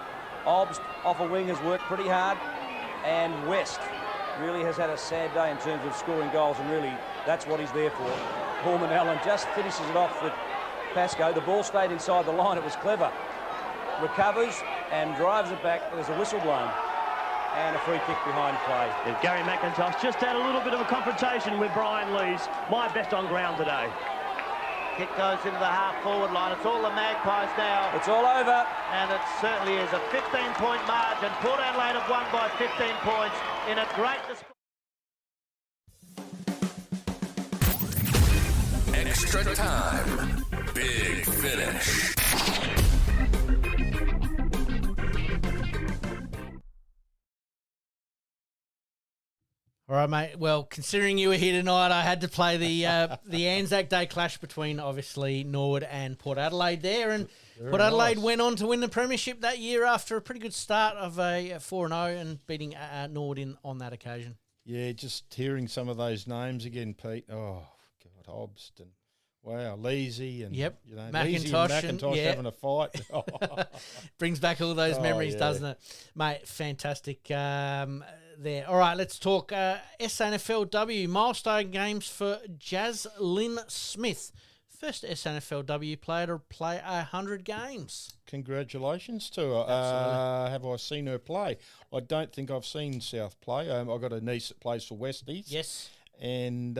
Speaker 5: Obst off a wing has worked pretty hard, and West really has had a sad day in terms of scoring goals, and really that's what he's there for. Pullman Allen just finishes it off with Pascoe. The ball stayed inside the line, it was clever. Recovers and drives it back. There's a whistle blown and a free kick behind play.
Speaker 6: Yeah, Gary McIntosh just had a little bit of a confrontation with Brian Lees. My best on ground today.
Speaker 7: Kick goes into the half-forward line. It's all the Magpies now.
Speaker 5: It's all over.
Speaker 7: And it certainly is a 15-point margin. Port Adelaide have won by 15 points in a great display.
Speaker 3: Extra time. Big finish.
Speaker 1: All right, mate. Well, considering you were here tonight, I had to play the Anzac Day clash between, obviously, Norwood and Port Adelaide there. And Port Adelaide went on to win the premiership that year after a pretty good start of a 4-0 and beating Norwood on that occasion.
Speaker 2: Yeah, just hearing some of those names again, Pete. Oh, God, Hobbs and wow, Leesy and
Speaker 1: McIntosh,
Speaker 2: having a fight.
Speaker 1: Brings back all those memories, doesn't it, mate? Fantastic. There. All right, let's talk SANFLW milestone games for Jaslyn Smith. First SANFLW player to play 100 games.
Speaker 2: Congratulations to her. Have I seen her play? I don't think I've seen South play. I've got a niece that plays for Westies.
Speaker 1: Yes.
Speaker 2: And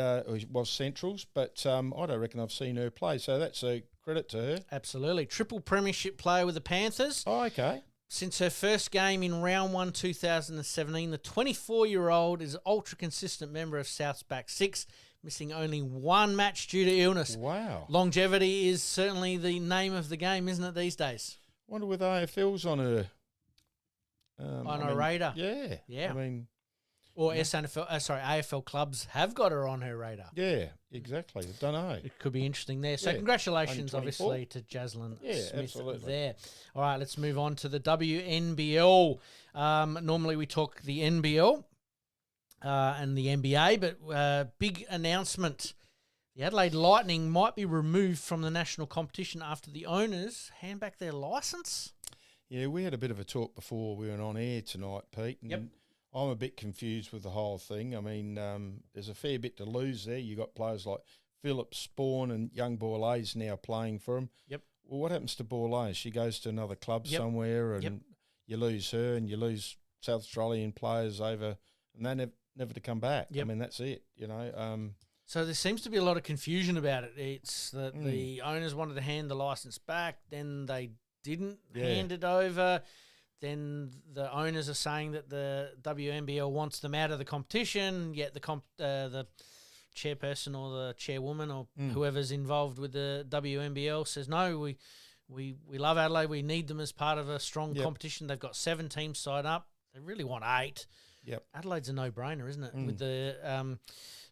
Speaker 2: Centrals, but I don't reckon I've seen her play. So that's a credit to her.
Speaker 1: Absolutely. Triple premiership player with the Panthers.
Speaker 2: Oh, okay.
Speaker 1: Since her first game in round 1, 2017, the 24-year-old is an ultra-consistent member of South's back six, missing only one match due to illness.
Speaker 2: Wow.
Speaker 1: Longevity is certainly the name of the game, isn't it, these days?
Speaker 2: Wonder with AFL's on her...
Speaker 1: on her radar.
Speaker 2: Yeah.
Speaker 1: Yeah.
Speaker 2: I mean...
Speaker 1: Or AFL clubs have got her on her radar.
Speaker 2: Yeah, exactly. I don't know.
Speaker 1: It could be interesting there. So congratulations, obviously, to Jaslyn Smith
Speaker 2: absolutely.
Speaker 1: there. All right, let's move on to the WNBL. Normally we talk the NBL and the NBA, but big announcement. The Adelaide Lightning might be removed from the national competition after the owners hand back their licence.
Speaker 2: Yeah, we had a bit of a talk before we went on air tonight, Pete. And I'm a bit confused with the whole thing. I mean, there's a fair bit to lose there. You got players like Philip Spawn and young Borlase now playing for them.
Speaker 1: Yep.
Speaker 2: Well, what happens to Borlase? She goes to another club somewhere, and you lose her, and you lose South Australian players over, and they never to come back. I mean, that's it. You know.
Speaker 1: So there seems to be a lot of confusion about it. It's that the owners wanted to hand the licence back, then they didn't hand it over. Then the owners are saying that the WNBL wants them out of the competition, yet the chairperson or the chairwoman or whoever's involved with the WNBL says, no, we love Adelaide. We need them as part of a strong competition. They've got 7 teams signed up. They really want 8.
Speaker 2: Yep.
Speaker 1: Adelaide's a no-brainer, isn't it? With the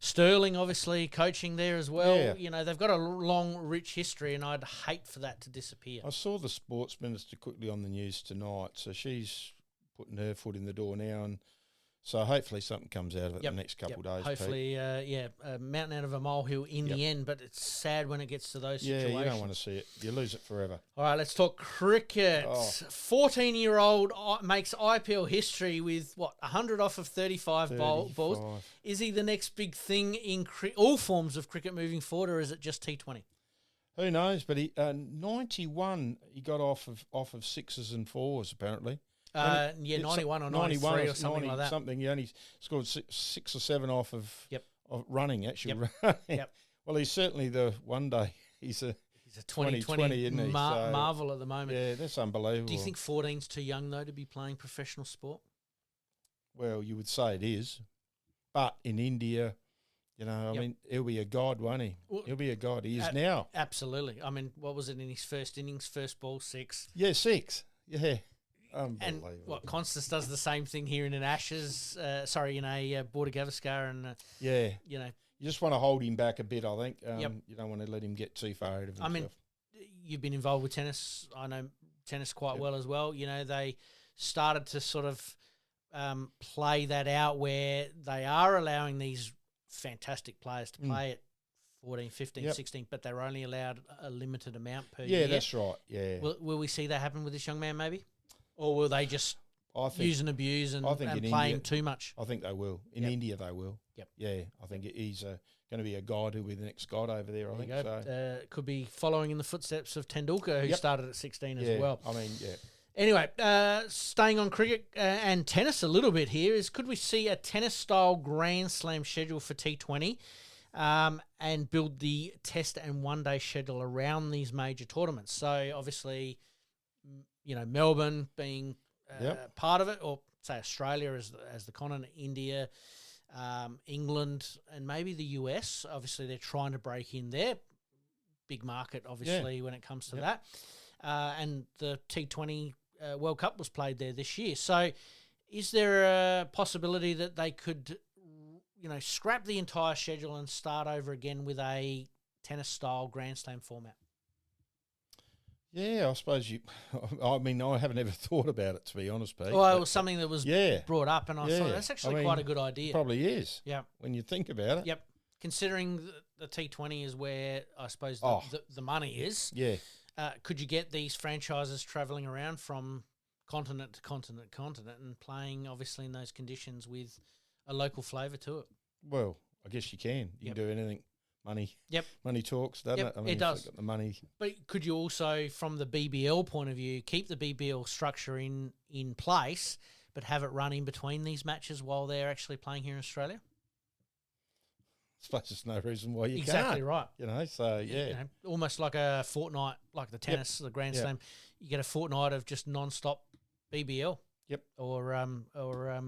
Speaker 1: Sterling, obviously, coaching there as well.
Speaker 2: Yeah.
Speaker 1: You know, they've got a long, rich history, and I'd hate for that to disappear.
Speaker 2: I saw the sports minister quickly on the news tonight, so she's putting her foot in the door now, and so hopefully something comes out of it the next couple of days.
Speaker 1: Hopefully, a mountain out of a molehill in the end, but it's sad when it gets to those situations.
Speaker 2: Yeah, you don't want to see it. You lose it forever.
Speaker 1: All right, let's talk cricket. 14-year-old makes IPL history with, 100 off of 35 balls. Is he the next big thing in all forms of cricket moving forward, or is it just T20?
Speaker 2: Who knows, but he 91 he got off of 6s and 4s apparently.
Speaker 1: 91 or 93 or something like that.
Speaker 2: Something. He only scored 6 or 7 off of running, actually.
Speaker 1: Yep.
Speaker 2: Well, he's certainly the one day. He's a
Speaker 1: 2020
Speaker 2: isn't he?
Speaker 1: marvel at the moment.
Speaker 2: Yeah, that's unbelievable.
Speaker 1: Do you think 14's too young, though, to be playing professional sport?
Speaker 2: Well, you would say it is. But in India, you know, I mean, he'll be a god, won't he? He'll be a god. He is now. Absolutely.
Speaker 1: I mean, what was it in his first innings? First ball, 6.
Speaker 2: Yeah, 6. Yeah.
Speaker 1: And Constance does the same thing here in an Ashes, in a Border Gavaskar, and you know,
Speaker 2: you just want to hold him back a bit. I think you don't want to let him get too far ahead of himself.
Speaker 1: I mean, you've been involved with tennis. I know tennis quite well as well. You know, they started to sort of play that out where they are allowing these fantastic players to play at 14, 15, 16, but they're only allowed a limited amount per year.
Speaker 2: Yeah, that's right. Yeah.
Speaker 1: Will we see that happen with this young man maybe? Or will they just use and abuse and play him too much?
Speaker 2: I think they will. In India, they will.
Speaker 1: Yep.
Speaker 2: Yeah, I think he's going to be a guide who'll be the next god over there, I think. So.
Speaker 1: Could be following in the footsteps of Tendulkar, who started at 16 as well.
Speaker 2: I mean, yeah.
Speaker 1: Anyway, staying on cricket and tennis a little bit here is, could we see a tennis-style Grand Slam schedule for T20 and build the test and one-day schedule around these major tournaments? So, obviously, you know, Melbourne being part of it, or say Australia as the continent, India, England, and maybe the US. Obviously, they're trying to break in there. Big market, obviously, when it comes to that. And the T20 World Cup was played there this year. So is there a possibility that they could, you know, scrap the entire schedule and start over again with a tennis-style Grand Slam format?
Speaker 2: Yeah, I suppose I mean, I haven't ever thought about it, to be honest, Pete.
Speaker 1: Well, it was something that was brought up, and I thought that's actually quite a good idea.
Speaker 2: Probably is.
Speaker 1: Yeah.
Speaker 2: When you think about it.
Speaker 1: Yep. Considering the T20 is where I suppose the money is.
Speaker 2: Yeah.
Speaker 1: Could you get these franchises travelling around from continent to continent to continent and playing, obviously, in those conditions with a local flavour to it?
Speaker 2: Well, I guess you can. You can do anything. Money.
Speaker 1: Yep.
Speaker 2: Money talks, doesn't it? I mean,
Speaker 1: it does.
Speaker 2: Got the money.
Speaker 1: But could you also, from the BBL point of view, keep the BBL structure in place, but have it run in between these matches while they're actually playing here in Australia?
Speaker 2: I suppose there's no reason why you can't.
Speaker 1: Exactly right.
Speaker 2: You know, so yeah.
Speaker 1: You know, almost like a fortnight, like the tennis, the Grand Slam. You get a fortnight of just non-stop BBL.
Speaker 2: Yep.
Speaker 1: Or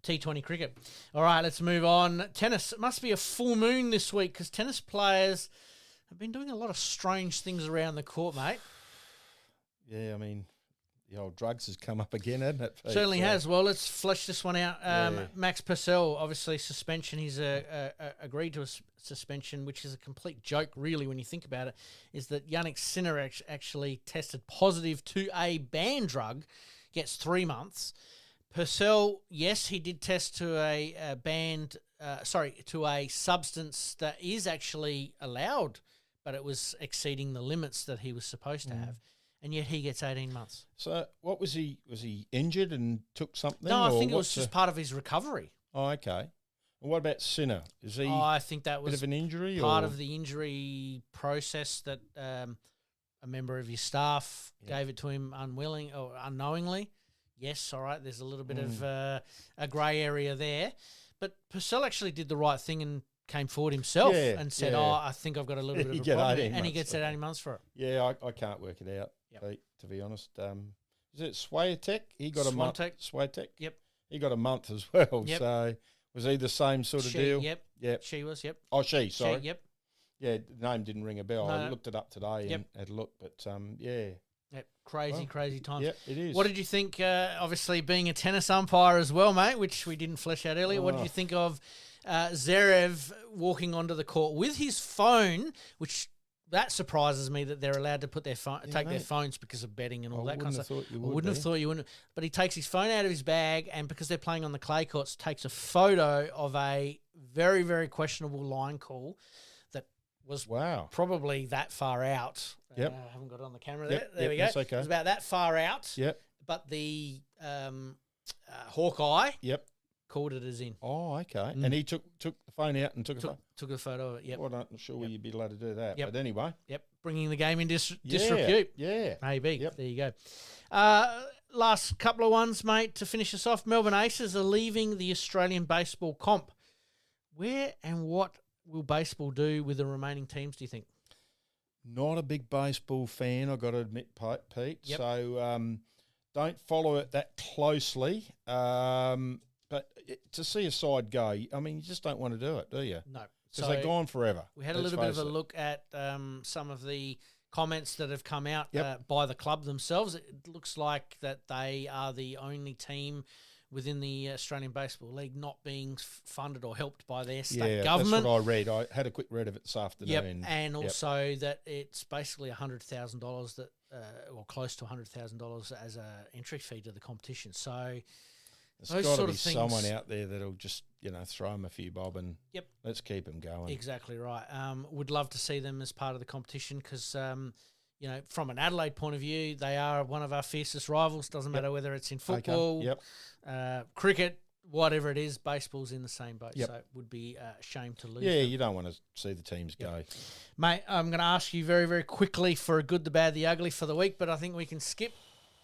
Speaker 1: T20 cricket. All right, let's move on. Tennis. It must be a full moon this week because tennis players have been doing a lot of strange things around the court, mate.
Speaker 2: Yeah, I mean, the old drugs has come up again, hasn't it, Pete?
Speaker 1: Certainly has. Well, let's flesh this one out. Max Purcell, obviously suspension. He's agreed to a suspension, which is a complete joke, really, when you think about it, is that Yannick Sinner actually tested positive to a banned drug, gets 3 months. Purcell, yes, he did test to a to a substance that is actually allowed, but it was exceeding the limits that he was supposed to have. And yet he gets 18 months.
Speaker 2: So what was he? Was he injured and took something?
Speaker 1: No, I think it was just part of his recovery.
Speaker 2: Oh, okay. And what about Sinner? Is he?
Speaker 1: I think that was
Speaker 2: a bit of an injury.
Speaker 1: Part of the injury process that a member of his staff gave it to him unwilling or unknowingly. Yes, all right. There's a little bit of a grey area there, but Purcell actually did the right thing and came forward himself and said, I think I've got a little bit of a problem. And he gets that 18 months for it.
Speaker 2: Yeah, I can't work it out, Pete, to be honest. Is it Swiatek? He got a month. Swiatek?
Speaker 1: Yep.
Speaker 2: He got a month as well.
Speaker 1: Yep.
Speaker 2: So was he the same sort of deal?
Speaker 1: Yep. She was, yep.
Speaker 2: Oh, sorry.
Speaker 1: Yep.
Speaker 2: Yeah, the name didn't ring a bell.
Speaker 1: No.
Speaker 2: I looked it up today and had a look, but yeah.
Speaker 1: Yep. Crazy times.
Speaker 2: Yep, it is.
Speaker 1: What did you think, obviously being a tennis umpire as well, mate, which we didn't flesh out earlier, what did you think of Zverev walking onto the court with his phone, which that surprises me that they're allowed to put their their phones because of betting and all that kind of stuff. I wouldn't have thought you wouldn't. But he takes his phone out of his bag and because they're playing on the clay courts, takes a photo of a very, very questionable line call that was probably that far out.
Speaker 2: Yep.
Speaker 1: I haven't got it on the camera there. There we go.
Speaker 2: That's okay.
Speaker 1: It was about that far out.
Speaker 2: Yep.
Speaker 1: But the Hawkeye called it as in.
Speaker 2: Oh, okay. And he took the phone out and took
Speaker 1: a photo of it, yep.
Speaker 2: Well, I'm not sure you'd be allowed to do that. But anyway.
Speaker 1: Yep. Bringing the game in disrepute.
Speaker 2: Yeah.
Speaker 1: Maybe.
Speaker 2: Yep.
Speaker 1: There you go. Last couple of ones, mate, to finish us off. Melbourne Aces are leaving the Australian baseball comp. Where and what will baseball do with the remaining teams, do you think?
Speaker 2: Not a big baseball fan, I've got to admit, Pete.
Speaker 1: Yep.
Speaker 2: So don't follow it that closely. But to see a side go, I mean, you just don't want to do it, do you?
Speaker 1: No.
Speaker 2: Because they're gone forever.
Speaker 1: We had a little bit of a look at some of the comments that have come out by the club themselves. It looks like that they are the only team within the Australian Baseball League not being funded or helped by their state
Speaker 2: That's
Speaker 1: government.
Speaker 2: what I read. I had a quick read of it this afternoon.
Speaker 1: Yep, and also that it's basically $100,000 that, or close to $100,000 as a entry fee to the competition. So
Speaker 2: there's got to be someone out there that'll just, throw them a few bob and let's keep them going.
Speaker 1: Exactly right. Would love to see them as part of the competition because, from an Adelaide point of view, they are one of our fiercest rivals. Doesn't matter whether it's in football, cricket, whatever it is, baseball's in the same boat. So it would be a shame to lose them.
Speaker 2: You don't want to see the teams go.
Speaker 1: Mate, I'm going to ask you very, very quickly for a good, the bad, the ugly for the week, but I think we can skip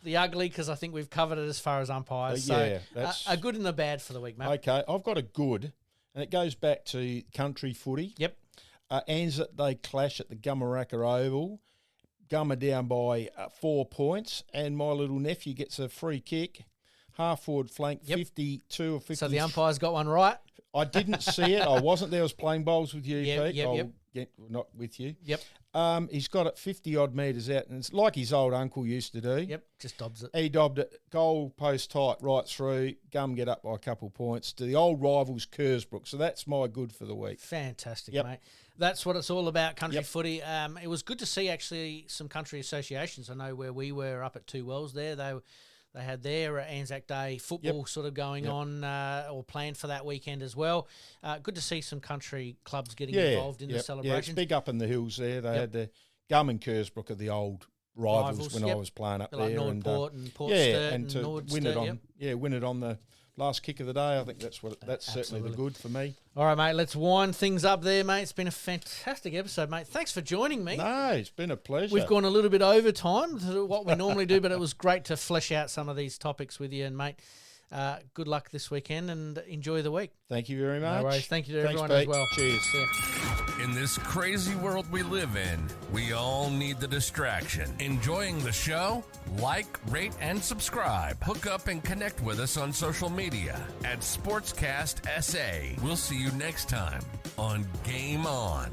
Speaker 1: the ugly because I think we've covered it as far as umpires.
Speaker 2: That's
Speaker 1: a good and a bad for the week, mate.
Speaker 2: Okay, I've got a good, and it goes back to country footy.
Speaker 1: Yep.
Speaker 2: Anzac, they clash at the Gummaraka Oval. Gummer down by 4 points, and my little nephew gets a free kick, half forward flank, 52 or 50.
Speaker 1: So the umpire's got one right.
Speaker 2: I didn't see it. I wasn't there. I was playing bowls with you, Pete.
Speaker 1: Yep.
Speaker 2: Not with you.
Speaker 1: Yep.
Speaker 2: He's got it 50-odd metres out, and it's like his old uncle used to do.
Speaker 1: Yep, just dobs it.
Speaker 2: He dobbed it, goal post tight right through. Gum get up by a couple of points to the old rivals, Kersbrook. So that's my good for the week.
Speaker 1: Fantastic, mate. That's what it's all about, country footy. It was good to see, actually, some country associations. I know where we were up at Two Wells there. They had their Anzac Day football sort of going on or planned for that weekend as well. Good to see some country clubs getting involved in the celebrations.
Speaker 2: Yeah, it's big up in the hills there. They had the Gum and Kersbrook are the old rivals when I was playing up there.
Speaker 1: Like Norwood and Port Sturt
Speaker 2: and to
Speaker 1: Norwood
Speaker 2: win
Speaker 1: Sturt,
Speaker 2: it on win it on the last kick of the day. I think that's certainly the good for me.
Speaker 1: All right, mate, let's wind things up there, mate. It's been a fantastic episode, mate. Thanks for joining me.
Speaker 2: No, it's been a pleasure.
Speaker 1: We've gone a little bit over time to what we normally do, but it was great to flesh out some of these topics with you. And, mate, good luck this weekend and enjoy the week.
Speaker 2: Thank you very much.
Speaker 1: No worries. Thank you to everyone
Speaker 2: Pete.
Speaker 1: as well.
Speaker 2: Cheers.
Speaker 3: In this crazy world we live in, we all need the distraction. Enjoying the show? Like, rate, and subscribe. Hook up and connect with us on social media at Sportscast SA. We'll see you next time on Game On.